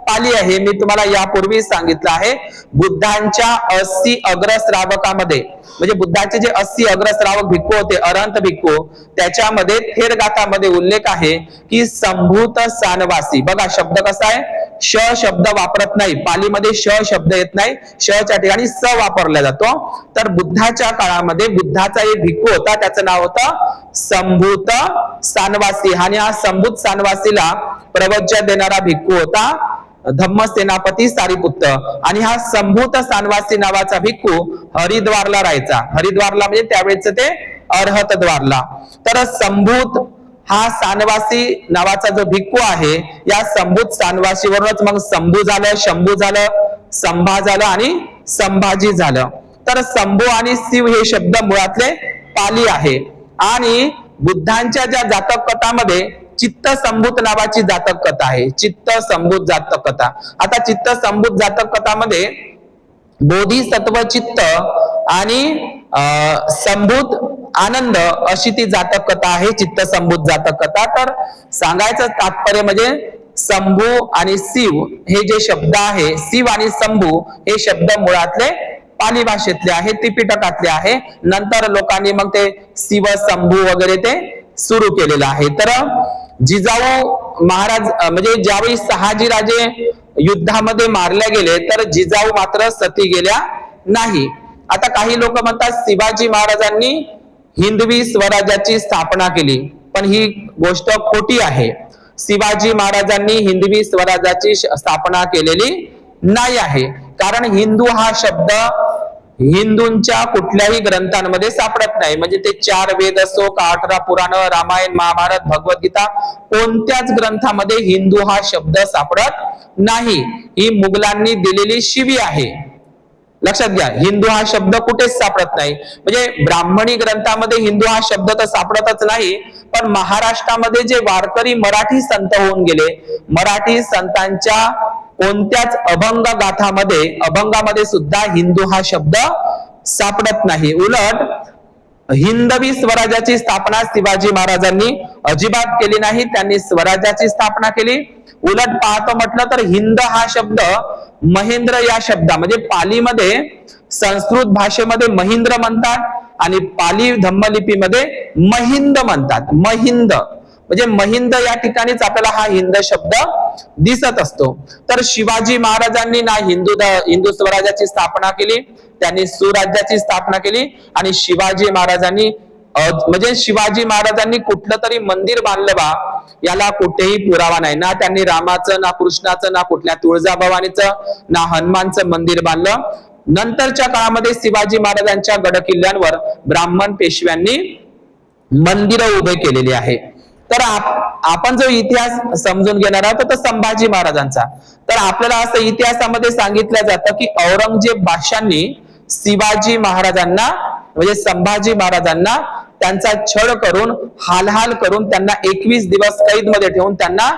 पाली आहे. मी तुम्हाला यापूर्वी सांगितलं आहे बुद्धांच्या 80 अग्रश्रावकामध्ये म्हणजे बुद्धाचे जे 80 अग्रश्रावक भिक्खू होते, अरहंत भिक्खू, त्याच्यामध्ये थेरगाथामध्ये उल्लेख आहे की संभूत सानवासी. बघा शब्द कसा आहे, श शब्द वापरत नाही, पालीमध्ये श शब्द येत नाही, शच्या ठिकाणी स वापरला जातो. तर बुद्धाच्या काळामध्ये बुद्धाचा एक भिक्खू होता, त्याचं नाव होतं संभूत सानवासी. आणि हा संभूत सानवासीला प्रवचन देणारा भिक्खू होता धम्म सेनापती सारिपुत्त, आणि हा संभूत सानवासी नावाचा भिक्खू हरिद्वारला राहायचा. हरिद्वारला म्हणजे त्यावेळेच ते अर्हत द्वारला. तर संभूत हा सानवासी नावाचा जो भिक्खू आहे, या संभूत सानवासीवरूनच मग शंभू झालं, शंभू झालं, संभा झालं आणि संभाजी झालं. तर शंभू आणि शिव हे शब्द मुळातले पाली आहे. आणि बुद्धांच्या ज्या जातक कथामध्ये चित्त संभूत नावाची जातक कथा आहे. चित्त संभूत जातक कथा. आता चित्त संभूत जातक कथामध्ये बोधिसत्व चित्त आणि संभूत आनंद अशी ती जातक कथा आहे, चित्त संभूत जातक कथा. तर सांगायचं तात्पर्य म्हणजे शंभू आणि शिव हे जे शब्द आहे, शिव आणि शंभू हे शब्द मुळातले पाली भाषेतले आहे, त्रिपिटकातले आहे. नंतर लोकांनी मग ते शिव शंभू वगैरे ते सुरू केलेलं आहे. तर जिजाऊ महाराज म्हणजे ज्यावेळी शहाजीराजे युद्धामध्ये मारले गेले, तर जिजाऊ मात्र सती गेल्या नाही. आता काही लोक म्हणतात शिवाजी महाराजांनी हिंदवी स्वराज्याची स्थापना केली, पण ही गोष्ट खोटी आहे. शिवाजी महाराजांनी हिंदवी स्वराज्याची स्थापना केलेली नाही आहे. कारण हिंदू हा शब्द हिंदूंच्या कुठल्याही ग्रंथांमध्ये सापडत नाही. म्हणजे ते 4 वेद असो का 18 पुराण, रामायण, महाभारत, भगवद्गीता, कोणत्याच ग्रंथामध्ये हिंदू हा शब्द सापडत नाही. ही मुघलांनी दिलेली शिवी आहे, लक्षात घ्या. हिंदू हा शब्द कुठेच सापडत नाही. म्हणजे ब्राह्मणी ग्रंथामध्ये हिंदू हा शब्द तर सापडतच नाही, पण महाराष्ट्रामध्ये जे वारकरी मराठी संत होऊन गेले, मराठी संतांच्या कोणत्याच अभंगामध्ये सुद्धा हिंदू हा शब्द सापडत नाही. उलट हिंदवी स्वराज्याची स्थापना शिवाजी महाराजांनी अजिबात केली नाही, त्यांनी स्वराज्याची स्थापना केली. उलट पाहतो म्हटलं तर हिंद हा शब्द महेंद्र या शब्दा म्हणजे पालीमध्ये, संस्कृत भाषेमध्ये महिंद्र म्हणतात आणि पाली धम्मलिपीमध्ये महिंद म्हणतात. महिंद म्हणजे महिंद या ठिकाणीच आपल्याला हा हिंद शब्द दिसत असतो. तर शिवाजी महाराजांनी ना हिंदू स्वराज्याची स्थापना केली, त्यांनी सुराज्याची स्थापना केली. आणि शिवाजी महाराजांनी शिवाजी महाराजांनी कुठलं तरी मंदिर बांधलं बा, याला कुठेही पुरावा नाही. ना त्यांनी रामाचं, ना कृष्णाचं, ना कुठल्या तुळजाभवानीचं, ना हनुमानचं मंदिर बांधलं. नंतरच्या काळामध्ये शिवाजी महाराजांच्या गड किल्ल्यांवर ब्राह्मण पेशव्यांनी मंदिरं उभे केलेली आहे. तर आपण जो इतिहास समजून घेणार आहोत तो संभाजी महाराजांचा. तर आपल्याला असं इतिहासामध्ये सांगितलं जातं की औरंगजेब बादशाहांनी शिवाजी महाराजांना म्हणजे संभाजी महाराजांना त्यांचा छळ करून, हालहाल करून, त्यांना 21 दिवस कैदमध्ये ठेवून त्यांना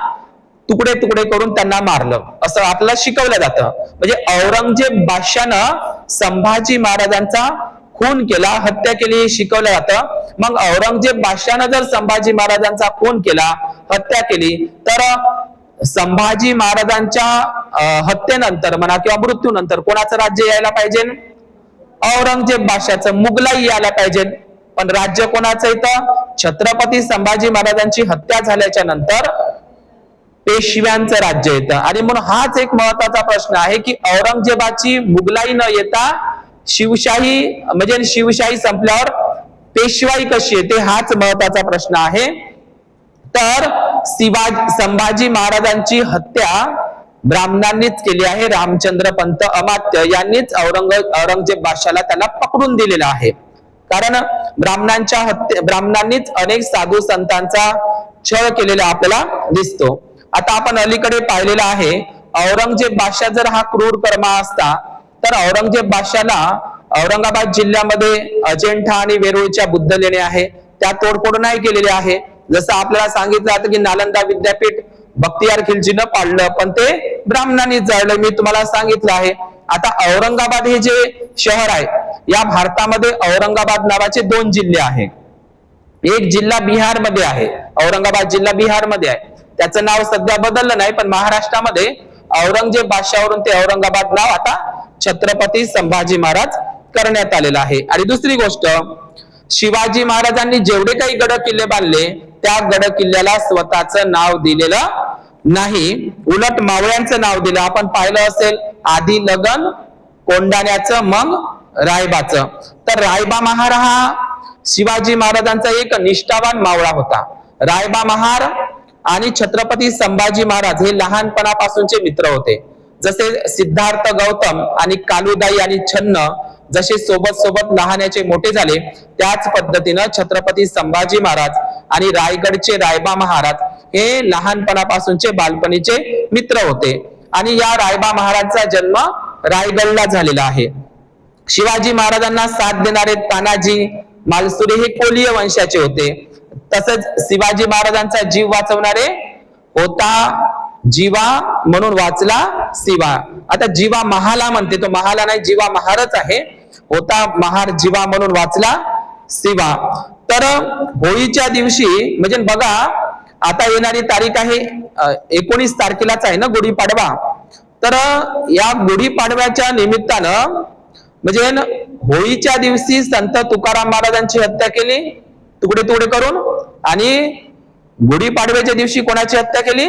तुकडे तुकडे करून त्यांना मारलं, असं आपल्याला शिकवलं जातं. म्हणजे औरंगजेब बादशाहानं संभाजी महाराजांचा खून केला, हत्या केली हे शिकवलं जातं. मग औरंगजेब बादशाहानं जर संभाजी महाराजांचा खून केला, हत्या केली, तर संभाजी महाराजांच्या हत्येनंतर म्हणा किंवा मृत्यूनंतर कोणाचं राज्य यायला पाहिजे? औरंगजेब बादशाहाचं, मुघलाई यायला पाहिजे. पण राज्य कोणाचं इथं? छत्रपती संभाजी महाराजांची हत्या झाल्याच्या नंतर पेशव्यांचं राज्य येतं. आणि म्हणून हाच एक महत्वाचा प्रश्न आहे की औरंगजेबाची मुघलाई न येता शिवशाही म्हणजे शिवशाही संपल्यावर पेशवाई कशी येते, हाच महत्वाचा प्रश्न आहे. तर संभाजी महाराजांची हत्या ब्राह्मणांनीच केली आहे. रामचंद्र पंत अमात्य यांनीच औरंगजेब बादशाला त्याला पकडून दिलेला आहे. कारण ब्राह्मणांनीच अनेक साधू संतांचा छळ केलेला आपल्याला दिसतो. आता आपण अलीकडे पाहिलेलं आहे, औरंगजेब बादशाह जर हा क्रूर कर्मा असता तर औरंगजेब बादशाला औरंगाबाद जिल्ह्यामध्ये अजिंठा आणि वेरूळच्या बुद्ध लेण्या आहे, त्या तोडफोड नाही केलेली आहे. जसं आपल्याला सांगितलं जातं की नालंदा विद्यापीठ बख्तियार खिलजीनं पाडलं, पण ते ब्राह्मणांनीच जाळलं, मी तुम्हाला सांगितलं आहे. आता औरंगाबाद हे जे शहर आहे, या भारतामध्ये औरंगाबाद नावाचे 2 जिल्हे आहेत. एक जिल्हा बिहारमध्ये आहे, औरंगाबाद जिल्हा बिहारमध्ये आहे, त्याचं नाव सध्या बदललं नाही, पण महाराष्ट्रामध्ये औरंगजेब बादशाहवरून ते औरंगाबाद नाव आता छत्रपती संभाजी महाराज करण्यात आलेलं आहे. आणि दुसरी गोष्ट, शिवाजी महाराजांनी जेवढे काही गड किल्ले बांधले त्या गड किल्ल्याला स्वतःचं नाव दिलेलं नाही, उलट मावळ्यांचं नाव दिलं. आपण पाहिलं असेल, आधी लगन कोंडाण्याचं, मग रायबाचं. तर रायबा महार हा शिवाजी महाराजांचा एक निष्ठावान मावळा होता. रायबा महार आणि छत्रपती संभाजी महाराज हे लहानपणापासूनचे मित्र होते. जसे सिद्धार्थ गौतम आणि कालुदाई आणि छन्न जसे सोबत सोबत लहानाचे मोठे झाले, त्याच पद्धतीनं छत्रपती संभाजी महाराज आणि रायगडचे रायबा महाराज हे लहानपणापासूनचे बालपणीचे मित्र होते. आणि या रायबा महाराजचा जन्म रायगडला झालेला आहे. शिवाजी महाराजांना साथ देणारे तानाजी मालसुरे हे कोलीय वंशाचे होते. तसंच शिवाजी महाराजांचा जीव वाचवणारे होता जीवा म्हणून वाचला शिवा. आता जीवा महाला म्हणते, तो महाला नाही, जीवा महारच आहे. होता महार जीवा म्हणून वाचला शिवा. तर होळीच्या दिवशी म्हणजे बघा आता येणारी तारीख आहे 19 तारखेलाच आहे ना गुढीपाडवा. तर या गुढीपाडव्याच्या निमित्तानं म्हणजे होळीच्या दिवशी संत तुकाराम महाराजांची हत्या केली तुकडे तुकडे करून, आणि गुढीपाडव्याच्या दिवशी कोणाची हत्या केली?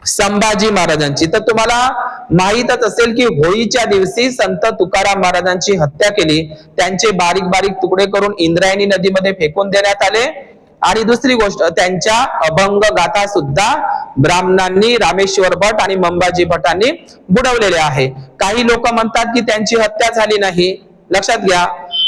संभाजी महाराजांची. तर तुम्हाला माहीतच असेल की होळीच्या दिवशी संत तुकाराम महाराजांची हत्या केली, त्यांचे बारीक बारीक तुकडे करून इंद्रायणी नदीमध्ये फेकून देण्यात आले. आणि दुसरी गोष्ट, त्यांच्या अभंग गाथा सुद्धा ब्राह्मणांनी, रामेश्वर भट आणि मंबाजी भटांनी बुडवलेले आहे. काही लोक म्हणतात की त्यांची हत्या झाली नाही, लक्षात घ्या,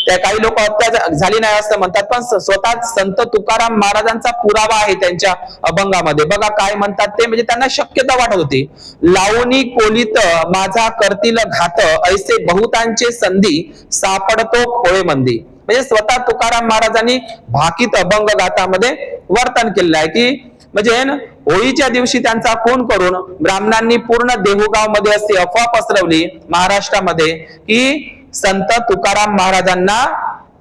त्या काही लोक हत्या झाली नाही असं म्हणतात, पण स्वतः संत तुकाराम महाराजांचा पुरावा आहे त्यांच्या अभंगामध्ये. बघा काय म्हणतात ते, म्हणजे त्यांना शक्यता वाटत होती. लावणी कोलित माझा करतील घात, ऐसे बहुतांचे संधी सापडतो खोळे मंदी. म्हणजे स्वतः तुकाराम महाराजांनी भाकीत अभंग गाथामध्ये वर्तन केलेलं आहे की म्हणजे होळीच्या दिवशी त्यांचा खून करून ब्राह्मणांनी पूर्ण देहुगाव मध्ये अशी अफवा पसरवली महाराष्ट्रामध्ये की संत तुकाराम महाराजांना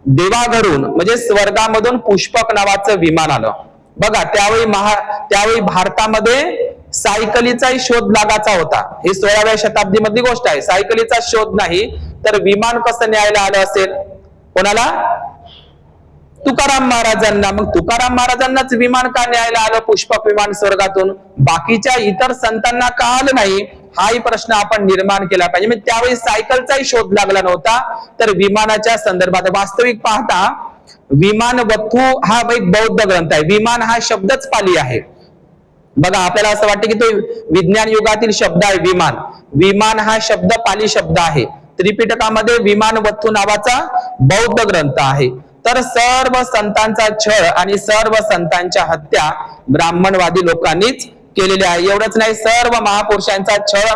देवाघरून म्हणजे स्वर्गामधून पुष्पक नावाचं विमान आलं. बघा त्यावेळी भारतामध्ये सायकलीचाही शोध लागायचा होता. ही 16व्या शताब्दीमधली गोष्ट आहे. सायकलीचा शोध नाही तर विमान कसं न्यायला आलं असेल? कोणाला? तुकाराम महाराजांना. मग तुकाराम महाराजांनाच विमान का न्यायला आलं, पुष्पक विमान स्वर्गातून? बाकीच्या इतर संतांना का आलं नाही, हाही प्रश्न आपण निर्माण केला पाहिजे. म्हणजे त्यावेळी सायकलचाही शोध लागला नव्हता, तर विमानाच्या संदर्भात वास्तविक पाहता विमान वथू हा एक बौद्ध ग्रंथ आहे. विमान हा शब्दच पाली आहे. बघा आपल्याला असं वाटतं की तो विज्ञान युगातील शब्द आहे विमान. विमान हा शब्द पाली शब्द आहे. त्रिपिटकामध्ये विमान वथू नावाचा बौद्ध ग्रंथ आहे. तर सर्व संतांचा छळ आणि सर्व संतांच्या हत्या ब्राह्मणवादी लोकांनीच केलेल्या आहे. एवढंच नाही, सर्व महापुरुषांचा छळ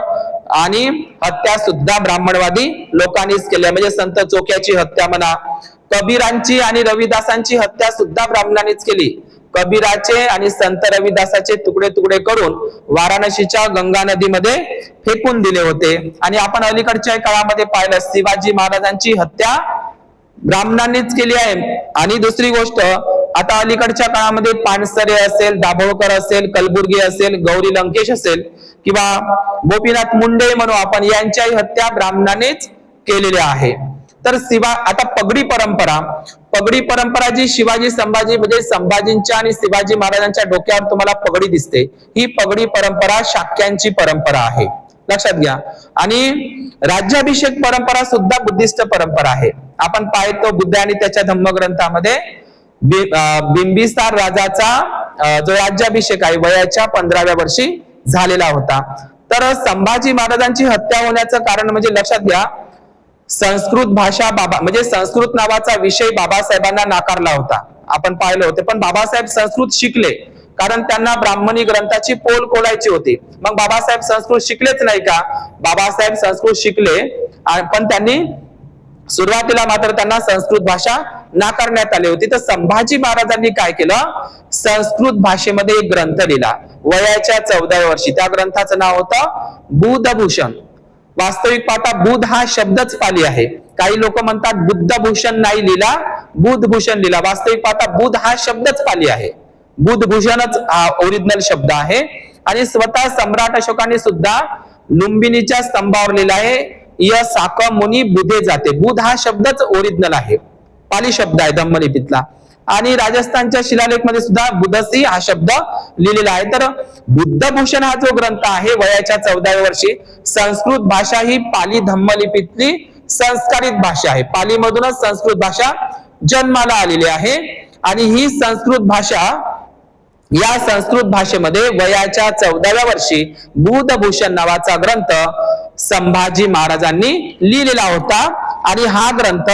आणि हत्या सुद्धा ब्राह्मणवादी लोकांनीच केल्या. म्हणजे संत चोख्याची हत्या म्हणा, कबीरांची आणि रविदासांची हत्या सुद्धा ब्राह्मणांनीच केली. कबीराचे आणि संत रविदासाचे तुकडे तुकडे करून वाराणसीच्या गंगा नदीमध्ये फेकून दिले होते. आणि आपण अलीकडच्या काळामध्ये पाहिलं शिवाजी महाराजांची हत्या ब्राह्मणांनीच केली आहे. आणि दुसरी गोष्ट, आता अलीकडच्या काळामध्ये पानसरे असेल, दाभोळकर असेल, कलबुर्गी असेल, गौरी लंकेश असेल किंवा गोपीनाथ मुंडे म्हणू आपण, यांच्याही हत्या ब्राह्मणांनीच केलेल्या आहे. तर आता पगडी परंपरा जी शिवाजी संभाजी म्हणजे संभाजींच्या आणि शिवाजी महाराजांच्या डोक्यावर तुम्हाला पगडी दिसते, ही पगडी परंपरा शाक्यांची परंपरा आहे, लक्षात घ्या. आणि राज्याभिषेक परंपरा सुद्धा बुद्धिस्ट परंपरा आहे. आपण पाहतो बुद्ध आणि त्याच्या धम्मग्रंथामध्ये बिंबिसार राजाचा जो राज्याभिषेक आहे वयाच्या 15व्या वर्षी झालेला होता. तर संभाजी महाराजांची हत्या होण्याचं कारण म्हणजे लक्षात घ्या, संस्कृत भाषा म्हणजे संस्कृत नावाचा विषय बाबासाहेबांना नाकारला होता, आपण पाहिलं होते. पण बाबासाहेब संस्कृत शिकले, कारण त्यांना ब्राह्मणी ग्रंथाची पोल खोलायची होती. मग बाबासाहेब संस्कृत शिकलेच नाही का? बाबासाहेब संस्कृत शिकले, पण त्यांनी सुरुवातीला मात्र त्यांना संस्कृत भाषा नाकारण्यात आली होती. तर संभाजी महाराजांनी काय केलं, संस्कृत भाषेमध्ये एक ग्रंथ लिहिला वयाच्या 14व्या वर्षी. त्या ग्रंथाचं नाव होतं बुधभूषण. वास्तविक पाहता बुध हा शब्दच पाली आहे. काही लोक म्हणतात बुद्धभूषण नाही लिहिला, बुधभूषण लिहिला. वास्तविक पाहता बुध हा शब्दच पाली आहे. बुधभूषणच हा ओरिजिनल शब्द आहे. आणि स्वतः सम्राट अशोकाने सुद्धा लुंबिनीच्या स्तंभावर लिहिला आहे, य साक मुनी बुधे जाते. बुध हा शब्दच ओरिजिनल आहे, पाली शब्द आहे धम्मलिपीतला. आणि राजस्थानच्या शिलालेख मध्ये सुद्धा बुधसी हा शब्द लिहिलेला आहे. तर बुद्धभूषण हा जो ग्रंथ आहे वयाच्या 14व्या वर्षी, संस्कृत भाषा ही पाली धम्मलिपीतली संस्कारित भाषा आहे. पाली मधूनच संस्कृत भाषा जन्माला आलेली आहे. आणि ही संस्कृत भाषा या संस्कृत भाषेमध्ये वयाच्या 14व्या वर्षी बुधभूषण नावाचा ग्रंथ संभाजी महाराजांनी लिहिलेला होता आणि हा ग्रंथ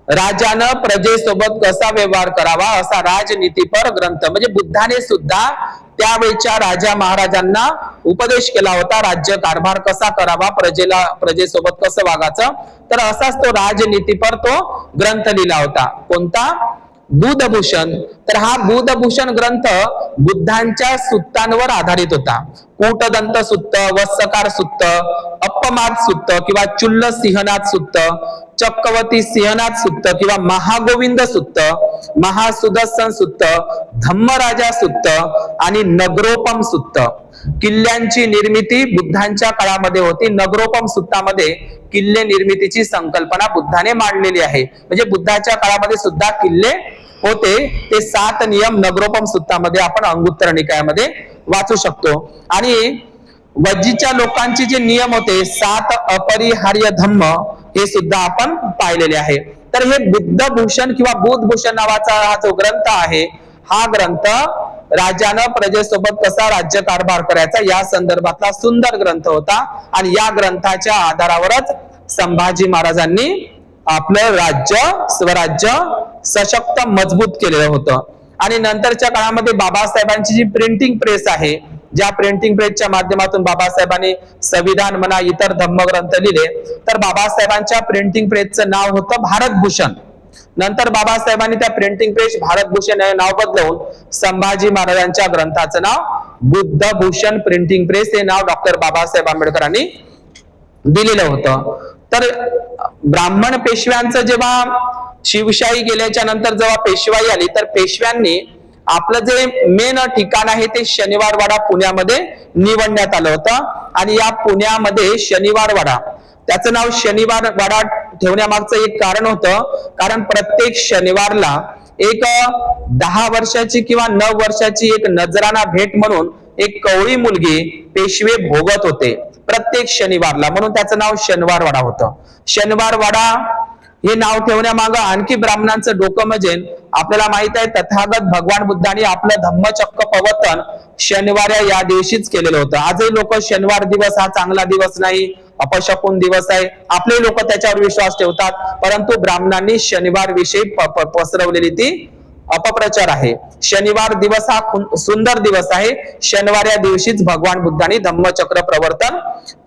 राजानं प्रजेसोबत कसा व्यवहार करावा असा राजनीतीपर ग्रंथ, म्हणजे बुद्धाने सुद्धा त्यावेळच्या राजा महाराजांना उपदेश केला होता, राज्य कारभार कसा करावा, प्रजेसोबत कसं वागायचं, तर असाच तो राजनीतीपर तो ग्रंथ लिहिला होता. कोणता? बुधभूषण. तर हा बुधभूषण ग्रंथ बुद्धांच्या सुत्तांवर आधारित होता. कूटदंत सुत्त, वत्सकार सुत्त, अपमाद सुत्त किंवा चुल्ल सिंहनाथ सुत्त, चक्रवर्ती सिंहनाथ सुत्त किंवा महागोविंद सुत्त, महासुदर्शन सुत्त, धम्मराजा सुत्त आणि नगरोपम सुत्त. किल्ल्यांची निर्मिती बुद्धांच्या काळामध्ये होती. नगरोपम सुत्तामध्ये किल्ले निर्मितीची संकल्पना बुद्धाने मांडलेली आहे. म्हणजे बुद्धाच्या काळामध्ये सुद्धा किल्ले होते. ते 7 नियम नगरोपम सुत्तामध्ये आपण अंगुत्तर निकायामध्ये वाचू शकतो. आणि वज्जीच्या लोकांचे जे नियम होते 7 अपरिहार्य धम्म, हे सुद्धा आपण पाहिलेले आहे. तर हे बुद्धभूषण किंवा बुधभूषण नावाचा हा जो ग्रंथ आहे, हा ग्रंथ राजानं प्रजेसोबत कसा राज्यकारभार करायचा या संदर्भातला सुंदर ग्रंथ होता. आणि या ग्रंथाच्या आधारावरच संभाजी महाराजांनी आपलं राज्य, स्वराज्य सशक्त मजबूत केलेलं होतं. आणि नंतरच्या काळामध्ये बाबासाहेबांची जी प्रिंटिंग प्रेस आहे, ज्या प्रिंटिंग प्रेसच्या माध्यमातून बाबासाहेबांनी संविधान म्हणा इतर धम्मग्रंथ लिहिले, तर बाबासाहेबांच्या प्रिंटिंग प्रेसचं नाव होतं भारतभूषण. नंतर बाबासाहेबांनी त्या प्रिंटिंग प्रेस भारतभूषण हे नाव बदलवून संभाजी महाराजांच्या ग्रंथाचं नाव बुद्धभूषण प्रिंटिंग प्रेस हे नाव डॉक्टर बाबासाहेब आंबेडकरांनी दिलेलं होतं. तर ब्राह्मण पेशव्यांचं जेव्हा शिवशाही गेल्याच्या नंतर जेव्हा पेशवाई आली, तर पेशव्यांनी आपलं जे मेन ठिकाण आहे ते शनिवारवाडा पुण्यामध्ये निवडण्यात आलं होतं. आणि या पुण्यामध्ये शनिवारवाडा, त्याचं नाव शनिवारवाडा ठेवण्यामागचं एक कारण होतं, कारण प्रत्येक शनिवारला एक 10 वर्षाची किंवा 9 वर्षाची एक नजराना भेट म्हणून एक कवळी मुलगी पेशवे भोगत होते प्रत्येक शनिवारला, म्हणून त्याचं नाव शनिवारवाडा होतं. शनिवारवाडा हे नाव ठेवण्यामागं आणखी ब्राह्मणांचं डोकं म्हणजे, आपल्याला माहित आहे तथागत भगवान बुद्धांनी आपलं धम्मचक्र प्रवर्तन शनिवार या दिवशीच केलेलं होतं. आजही लोक शनिवार दिवस हा चांगला दिवस नाही, अपशकुन दिवस आहे, आपले लोक त्याच्यावर विश्वास ठेवतात. परंतु ब्राह्मणांनी शनिवार विषयी पसरवलेली ती अपप्रचार आहे. शनिवार दिवस हा सुंदर दिवस आहे. शनिवार या दिवशीच भगवान बुद्धांनी धम्मचक्र प्रवर्तन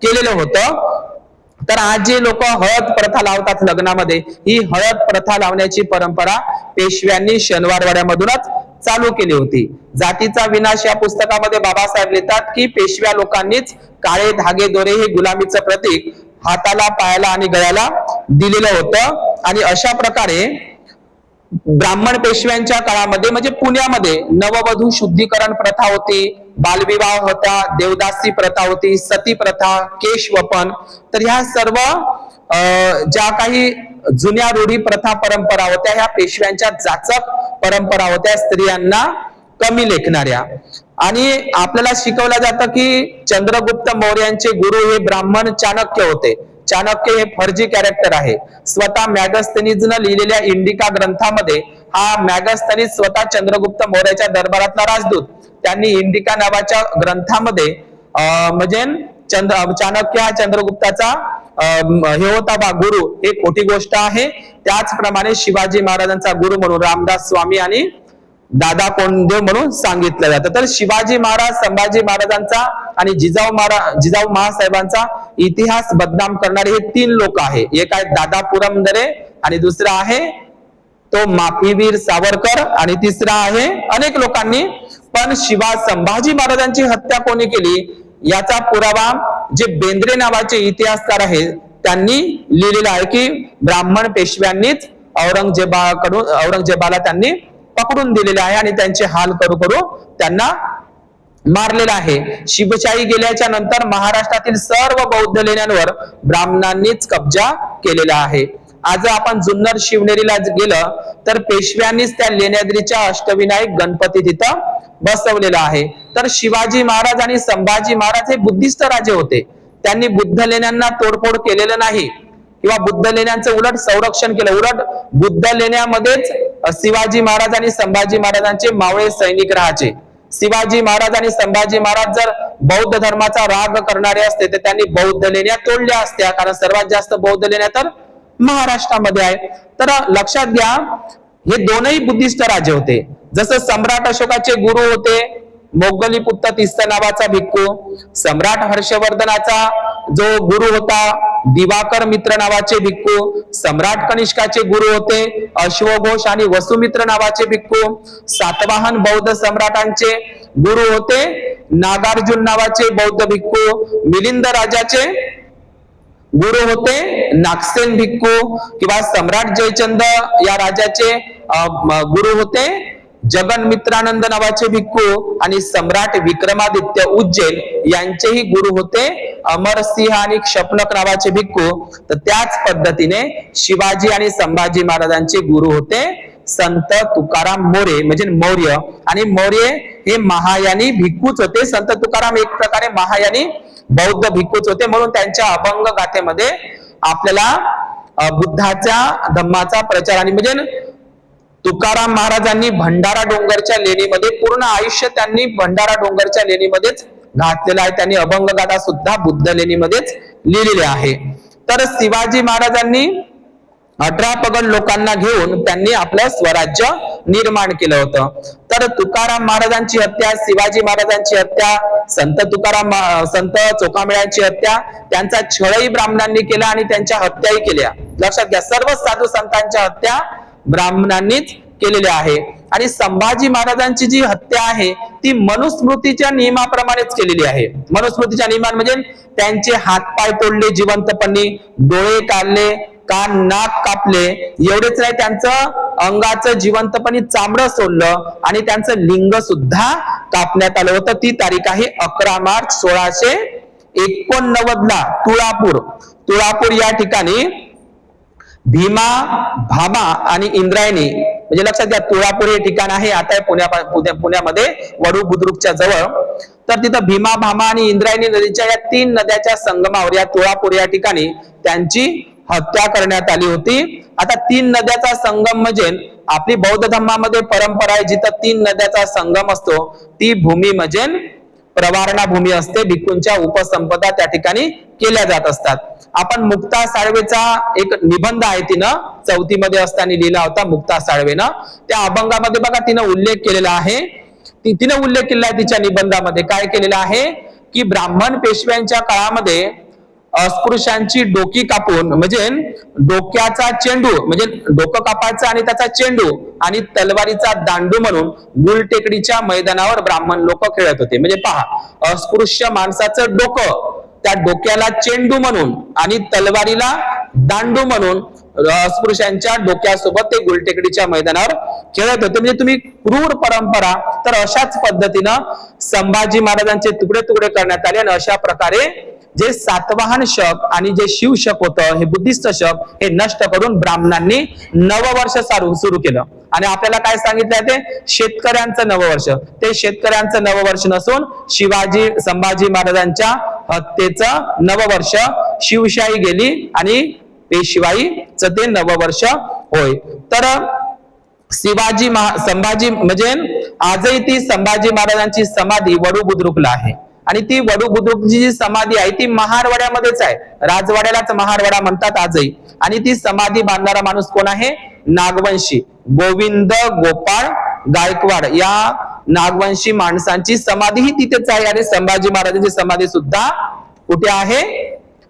केलेलं होतं. तर आज जे लोक हळद प्रथा लावतात लग्नामध्ये, ही हळद प्रथा लावण्याची परंपरा पेशव्यांनी शनिवारवाड्यामधूनच चालू केली होती. जातीचा विनाश या पुस्तकामध्ये बाबासाहेब लिहितात की पेशव्या लोकांनीच काळे धागे दोरे हे गुलामीचं प्रतीक हाताला, पायाला आणि गळ्याला दिलेलं होतं. आणि अशा प्रकारे ब्राह्मण पेशव्यांच्या काळामध्ये म्हणजे पुण्यामध्ये नववधू शुद्धीकरण प्रथा होती, बालविवाह होता, देवदासी प्रथा होती, सती प्रथा, केशवपन. तर ह्या सर्व ज्या काही जुन्या रूढी प्रथा परंपरा होत्या, ह्या पेशव्यांच्या जाचक परंपरा होत्या, स्त्रियांना कमी लेखणाऱ्या. आणि आपल्याला शिकवलं जातं की चंद्रगुप्त मौर्यांचे गुरु हे ब्राह्मण चाणक्य होते. चाणक्य हे फर्जी कॅरेक्टर आहे. स्वतः मॅगस्थनीजनं लिहिलेल्या इंडिका ग्रंथामध्ये हा मॅगस्थनीज स्वतः चंद्रगुप्त मौर्याच्या दरबारातला राजदूत, त्यांनी इंडिका नावाच्या ग्रंथामध्ये म्हणजे चाणक्य हा चंद्रगुप्ताचा हे होता बा गुरु, हे खोटी गोष्ट आहे. त्याचप्रमाणे शिवाजी महाराजांचा गुरु म्हणून रामदास स्वामी आणि दादा कोंडदेव म्हणून सांगितलं जातं. तर शिवाजी महाराज, संभाजी महाराजांचा आणि जिजाऊ महासाहेबांचा इतिहास बदनाम करणारे हे 3 लोक आहे. एक आहे दादा पुरंदरे, आणि दुसरा आहे तो माफीवीर सावरकर, आणि तिसरा आहे अनेक लोकांनी. पण संभाजी महाराजांची हत्या कोणी केली याचा पुरावा जे बेंद्रे नावाचे इतिहासकार आहेत त्यांनी लिहिलेला आहे की ब्राह्मण पेशव्यांनीच औरंगजेबाला त्यांनी पकडून दिलेले आहे आणि त्यांचे हाल करू करू त्यांना मारलेला आहे. शिवशाही गेल्याच्या नंतर महाराष्ट्रातील सर्व बौद्ध लेण्यांवर ब्राह्मणांनीच कब्जा केलेला आहे. आज आपण जुन्नर शिवनेरीला गेलं तर पेशव्यांनीच त्या लेण्याद्रीच्या अष्टविनायक गणपती तिथं बसवलेला आहे. तर शिवाजी महाराज आणि संभाजी महाराज हे बुद्धिस्ट राजे होते. त्यांनी बुद्ध लेण्यांना तोडफोड केलेलं नाही किंवा बुद्ध लेण्यांचं उलट संरक्षण केलं. उलट बुद्ध लेण्यामध्येच शिवाजी महाराज आणि संभाजी महाराजांचे मावळे सैनिक राहायचे. शिवाजी महाराज आणि संभाजी महाराज जर बौद्ध धर्माचा राग करणारे असते तर त्यांनी बौद्ध लेण्या तोडल्या असत्या, कारण सर्वात जास्त बौद्ध लेण्या तर महाराष्ट्रामध्ये आहे. तर लक्षात घ्या, हे दोनही बुद्धिस्ट राजे होते. जसं सम्राट अशोकाचे गुरु होते मोगलीपुत्त तिस्स नावाचा भिक्खू, सम्राट हर्षवर्धनाचा जो गुरु होता दिवाकर मित्र नावाचे भिक्खू, सम्राट कनिष्काचे गुरु होते अश्वघोष आणि वसुमित्र नावाचे भिक्खू, सातवाहन बौद्ध सम्राटांचे गुरु होते नागार्जुन नावाचे बौद्ध भिक्खू, मिलिंद राजाचे गुरु होते नागसेन भिक्खू, किंवा सम्राट जयचंद या राजाचे गुरु होते जगन्मित्रानंद नावाचे भिक्खू, आणि सम्राट विक्रमादित्य उज्जैन यांचेही गुरु होते अमरसिंह आणि क्षपनक नावाचे भिक्खू. तर त्याच पद्धतीने शिवाजी आणि संभाजी महाराजांचे गुरु होते संत तुकाराम मोरे म्हणजे मौर्य, आणि मौर्य हे महायानी भिक्खूच होते. संत तुकाराम एक प्रकारे महायानी बौद्ध भिक्खूच होते, म्हणून त्यांच्या अभंग गाथेमध्ये आपल्याला बुद्धाच्या धम्माचा प्रचार आणि म्हणजे तुकाराम महाराजांनी भंडारा डोंगरच्या लेणीमध्ये पूर्ण आयुष्य त्यांनी भंडारा डोंगरच्या लेणीमध्येच घातलेलं आहे. त्यांनी अभंग गाथा सुद्धा बुद्ध लेणीमध्येच लिहिलेले आहे. तर शिवाजी महाराजांनी 18 पगड लोकांना घेऊन त्यांनी आपलं स्वराज्य निर्माण केलं होतं. तर तुकाराम महाराजांची हत्या, शिवाजी महाराजांची हत्या, संत चोखामेळ्यांची हत्या, त्यांचा छळही ब्राह्मणांनी केला आणि त्यांच्या हत्याही केल्या. लक्षात घ्या, सर्व साधू संतांच्या हत्या ब्राह्मणांनीच केलेल्या आहे. आणि संभाजी महाराजांची जी हत्या आहे ती मनुस्मृतीच्या नियमाप्रमाणेच केलेली आहे. मनुस्मृतीच्या नियमान म्हणजे त्यांचे हातपाय तोडले जिवंतपणी, डोळे काढले, कान नाक कापले, एवढेच नाही त्यांचं अंगाचं जिवंतपणी चामडं सोडलं आणि त्यांचं लिंग सुद्धा कापण्यात आलं होतं. ती तारीख आहे 11 मार्च 1689 ला तुळापूर या ठिकाणी भीमा, भामा आणि इंद्रायणी म्हणजे लक्षात घ्या, तुळापूर हे ठिकाण आहे आता पुण्यामध्ये वडू बुद्रुकच्या जवळ. तर तिथं भीमा, भामा आणि इंद्रायणी नदीच्या या 3 नद्याच्या संगमावर या तुळापूर या ठिकाणी त्यांची हत्या करण्यात आली होती. आता 3 नद्याचा संगम म्हणजे आपली बौद्ध धर्मामध्ये परंपरा आहे, जिथं 3 नद्याचा संगम असतो ती भूमी म्हणजे प्रवारणा भूमी असते. भिक्खूंच्या उपसंपदा त्या ठिकाणी केल्या जात असतात. आपण मुक्ता साळवेचा एक निबंध आहे, तिनं 4थी मध्ये असताना लिहिला होता मुक्ता साळवेनं. त्या अभंगामध्ये बघा तिनं उल्लेख केलेला आहे, तिनं उल्लेख केलेला आहे तिच्या निबंधामध्ये. काय केलेला आहे की ब्राह्मण पेशव्यांच्या काळामध्ये अस्पृश्यांची डोकी कापून म्हणजे डोक्याचा चेंडू म्हणजे डोकं कापायचं आणि त्याचा चेंडू आणि तलवारीचा दांडू म्हणून गुलटेकडीच्या मैदानावर ब्राह्मण लोक खेळत होते. म्हणजे पहा, अस्पृश्य माणसाचं डोकं त्या डोक्याला चेंडू म्हणून आणि तलवारीला दांडू म्हणून अस्पृश्यांच्या डोक्यासोबत ते गुलटेकडीच्या मैदानावर खेळत होते. म्हणजे तुम्ही क्रूर परंपरा. तर अशाच पद्धतीनं संभाजी महाराजांचे तुकडे तुकडे करण्यात आले आणि अशा प्रकारे जे सातवाहन शक आणि जे शिवशक होतं हे बुद्धिस्ट शक हे नष्ट करून ब्राह्मणांनी नववर्ष सुरू केलं. आणि आपल्याला काय सांगितलं ते शेतकऱ्यांचं नववर्ष. ते शेतकऱ्यांचं नववर्ष नसून संभाजी महाराजांच्या हत्येचं नववर्ष. शिवशाही गेली आणि पेशवाईचं ते नववर्ष होय. तर संभाजी म्हणजे आजही ती संभाजी महाराजांची समाधी वडू बुद्रुकला आहे. आणि ती वडू बुद्रुकची जी समाधी आहे ती महारवाड्यामध्येच आहे. राजवाड्यालाच महारवाडा म्हणतात आजही. आणि ती समाधी बांधणारा माणूस कोण आहे? नागवंशी गोविंद गोपाळ गायकवाड या नागवंशी माणसांची समाधी ही तिथेच आहे. आणि संभाजी महाराजांची समाधी सुद्धा कुठे आहे?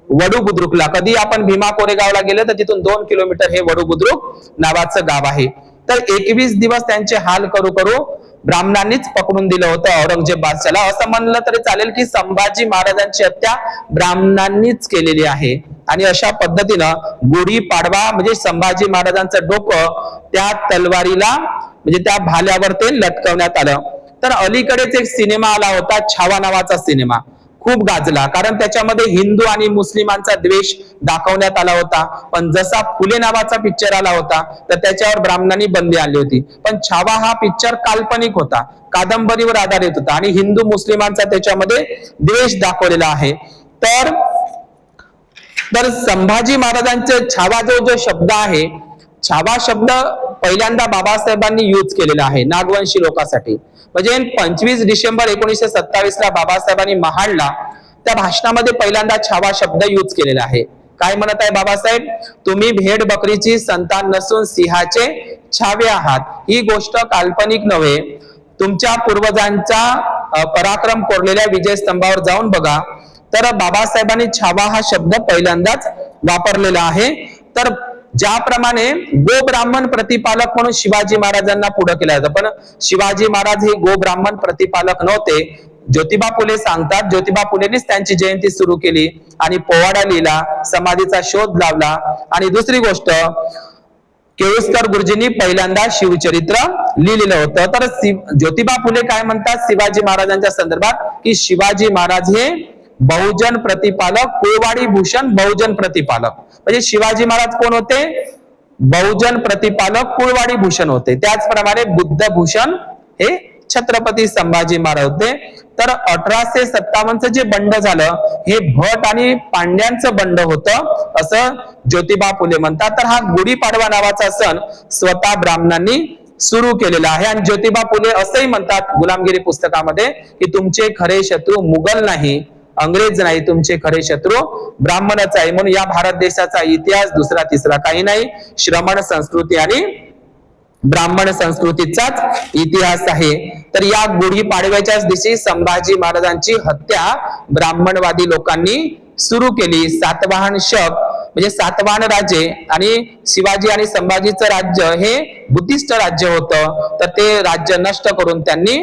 वडू बुद्रुकला. कधी आपण भीमा कोरेगावला गेलो तर तिथून 2 किलोमीटर हे वडू बुद्रुक नावाचं गाव आहे. तर 21 दिवस त्यांचे हाल करू करू ब्राह्मणांनीच पकडून दिलं होतं औरंगजेब बादशाला. असं म्हणलं तरी चालेल की संभाजी महाराजांची हत्या ब्राह्मणांनीच केलेली आहे. आणि अशा पद्धतीनं गुढी पाडवा म्हणजे संभाजी महाराजांचं डोकं त्या तलवारीला म्हणजे त्या भाल्यावर ते लटकवण्यात आलं. तर अलीकडेच एक सिनेमा आला होता छावा नावाचा सिनेमा, खूप गाजला, कारण त्याच्यामध्ये हिंदू आणि मुस्लिमांचा द्वेष दाखवण्यात आला होता. पण जसा फुले नावाचा पिक्चर आला होता तर त्याच्यावर ब्राह्मणांनी बंदी आणली होती. पण छावा हा पिक्चर काल्पनिक होता, कादंबरीवर आधारित होता आणि हिंदू मुस्लिमांचा त्याच्यामध्ये द्वेष दाखवलेला आहे. तर संभाजी महाराजांचे छावा जो शब्द आहे, छावा शब्द पहिल्यांदा बाबासाहेबांनी यूज केलेला आहे नागवंशी लोकांसाठी. म्हणजे 25 डिसेंबर 1927 ला बाबासाहेबांनी महाडला त्या भाषणामध्ये पहिल्यांदा छावा शब्द यूज केलेला आहे. काय म्हणत आहे बाबासाहेब? तुम्ही भेड बकरीची संतान नसून सिंहाचे छावे आहात. ही गोष्ट काल्पनिक नव्हे. तुमच्या पूर्वजांचा पराक्रम कोरलेल्या विजय स्तंभावर जाऊन बघा. तर बाबासाहेबांनी छावा हा शब्द पहिल्यांदाच वापरलेला आहे. तर ज्याप्रमाणे गो ब्राह्मण प्रतिपालक म्हणून शिवाजी महाराजांना पुढे केलं जातं, पण शिवाजी महाराज हे गो ब्राह्मण प्रतिपालक नव्हते. ज्योतिबा फुले सांगतात ज्योतिबा फुलेंनीच त्यांची जयंती सुरू केली आणि पोवाडा लिहिला, समाधीचा शोध लावला. आणि दुसरी गोष्ट, केळुस्कर गुरुजींनी पहिल्यांदा शिवचरित्र लिहिलेलं होतं. तर ज्योतिबा फुले काय म्हणतात शिवाजी महाराजांच्या संदर्भात की शिवाजी महाराज हे बहुजन प्रतिपालक, कुळवाडी भूषण बहुजन प्रतिपालक. म्हणजे शिवाजी महाराज कोण होते? बहुजन प्रतिपालक, कुळवाडी भूषण होते. त्याचप्रमाणे बुद्ध भूषण हे छत्रपती संभाजी महाराज होते. तर 1857चं जे बंड झालं हे भट आणि पांड्यांचं बंड होतं असं ज्योतिबा फुले म्हणतात. तर हा गुढीपाडवा नावाचा सण स्वतः ब्राह्मणांनी सुरू केलेला आहे. आणि ज्योतिबा फुले असंही म्हणतात गुलामगिरी पुस्तकामध्ये की तुमचे खरे शत्रू मुघल नाही, अंग्रेज नाही, तुमचे खरे शत्रू ब्राह्मणच आहे. म्हणून या भारत देशाचा इतिहास दुसरा तिसरा काही नाही, श्रमण संस्कृती आणि ब्राह्मण संस्कृतीचाच इतिहास आहे. तर या गुढी पाडव्याच्याच दिवशी संभाजी महाराजांची हत्या ब्राह्मणवादी लोकांनी सुरू केली. सातवाहन शक म्हणजे सातवाहन राजे आणि शिवाजी आणि संभाजीचं राज्य हे बुद्धिस्ट राज्य होतं. तर ते राज्य नष्ट करून त्यांनी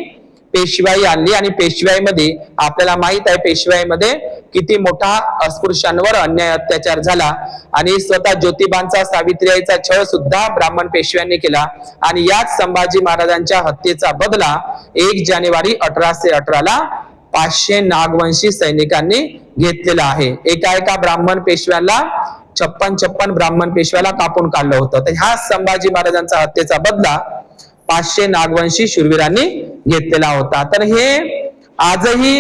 पेशवाई आणली. आणि पेशवाईमध्ये आपल्याला माहित आहे पेशवाईमध्ये किती मोठा अस्पृश्यांवर अन्याय अत्याचार झाला. आणि स्वतः ज्योतिबांचा सावित्रीबाईचा छळ सुद्धा ब्राह्मण पेशव्यांनी केला. आणि याच संभाजी महाराजांच्या हत्येचा बदला 1 जानेवारी 1818 ला 500 नागवंशी सैनिकांनी घेतलेला आहे. एका ब्राह्मण पेशव्याला 56 ब्राह्मण पेशव्याला कापून काढलं होतं. तर ह्या संभाजी महाराजांचा हत्येचा बदला 500 नागवंशी शूरवीरांनी घेतलेला होता. तर हे आजही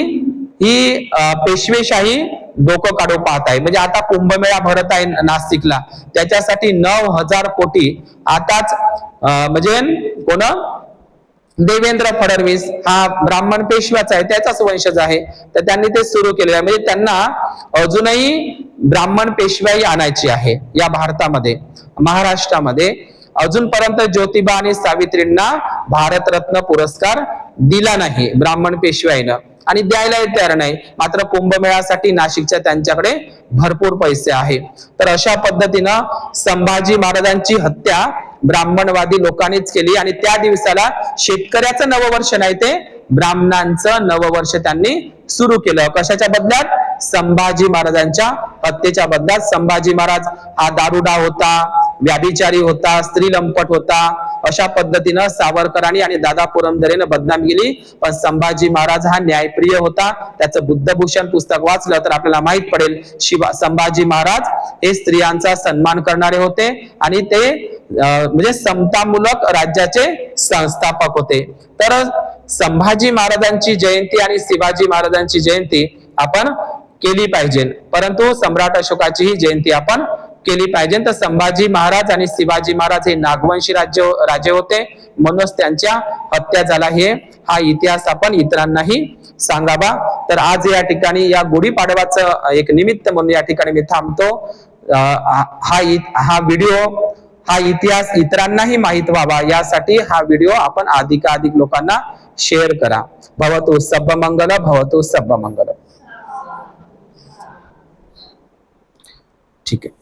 ही पेशवेशाही डोकं काढू पाहत आहे. म्हणजे आता कुंभमेळा भरत आहे नाशिकला, त्याच्यासाठी 9,000 कोटी आताच म्हणजे कोण देवेंद्र फडणवीस हा ब्राह्मण पेशवाच आहे, त्याचाच वंशज आहे. तर त्यांनी ते सुरू केलेलं आहे. म्हणजे त्यांना अजूनही ब्राह्मण पेशवाई आणायची आहे या भारतामध्ये. महाराष्ट्रामध्ये अजूनपर्यंत ज्योतिबा आणि सावित्रींना भारतरत्न पुरस्कार दिला नाही ब्राह्मण पेशवाईनं, आणि द्यायलाही तयार नाही. मात्र कुंभमेळ्यासाठी नाशिकच्या त्यांच्याकडे भरपूर पैसे आहे. तर अशा पद्धतीनं संभाजी महाराजांची हत्या ब्राह्मणवादी लोकांनीच केली. आणि त्या दिवसाला शेतकऱ्याचं नववर्ष नाही, ते ब्राह्मणांचं नववर्ष त्यांनी सुरू केलं. कशाच्या बदल्यात? संभाजी महाराजांच्या हत्येच्या बदल्यात. संभाजी महाराज हा दारुडा होता, व्याभिचारी होता, स्त्री लंपट होता, अशा पद्धतीनं सावरकरांनी आणि दादा पुरंदरेनं बदनामी केली. पण संभाजी महाराज हा न्यायप्रिय होता. त्याचं बुद्धभूषण पुस्तक वाचलं तर आपल्याला माहित पडेल संभाजी महाराज हे स्त्रियांचा सन्मान करणारे होते आणि ते म्हणजे समतामूलक राज्याचे संस्थापक होते. तर संभाजी महाराजांची जयंती आणि शिवाजी महाराजांची जयंती आपण केली पाहिजे, परंतु सम्राट अशोकाची ही जयंती आपण केली पाहिजे. तर संभाजी महाराज आणि शिवाजी महाराज हे नागवंशी राजे होते, म्हणूनच त्यांच्या हत्या झाला. हा इतिहास आपण इतरांनाही सांगावा. तर आज या ठिकाणी या गुढीपाडवाचं एक निमित्त म्हणून या ठिकाणी मी थांबतो. हा व्हिडिओ हा इतिहास इतरांनाही माहित व्हावा यासाठी हा व्हिडिओ आपण अधिकाधिक लोकांना शेअर करा. भवतु सब्बमंगल, भवतु सब्बमंगल. ठीक आहे.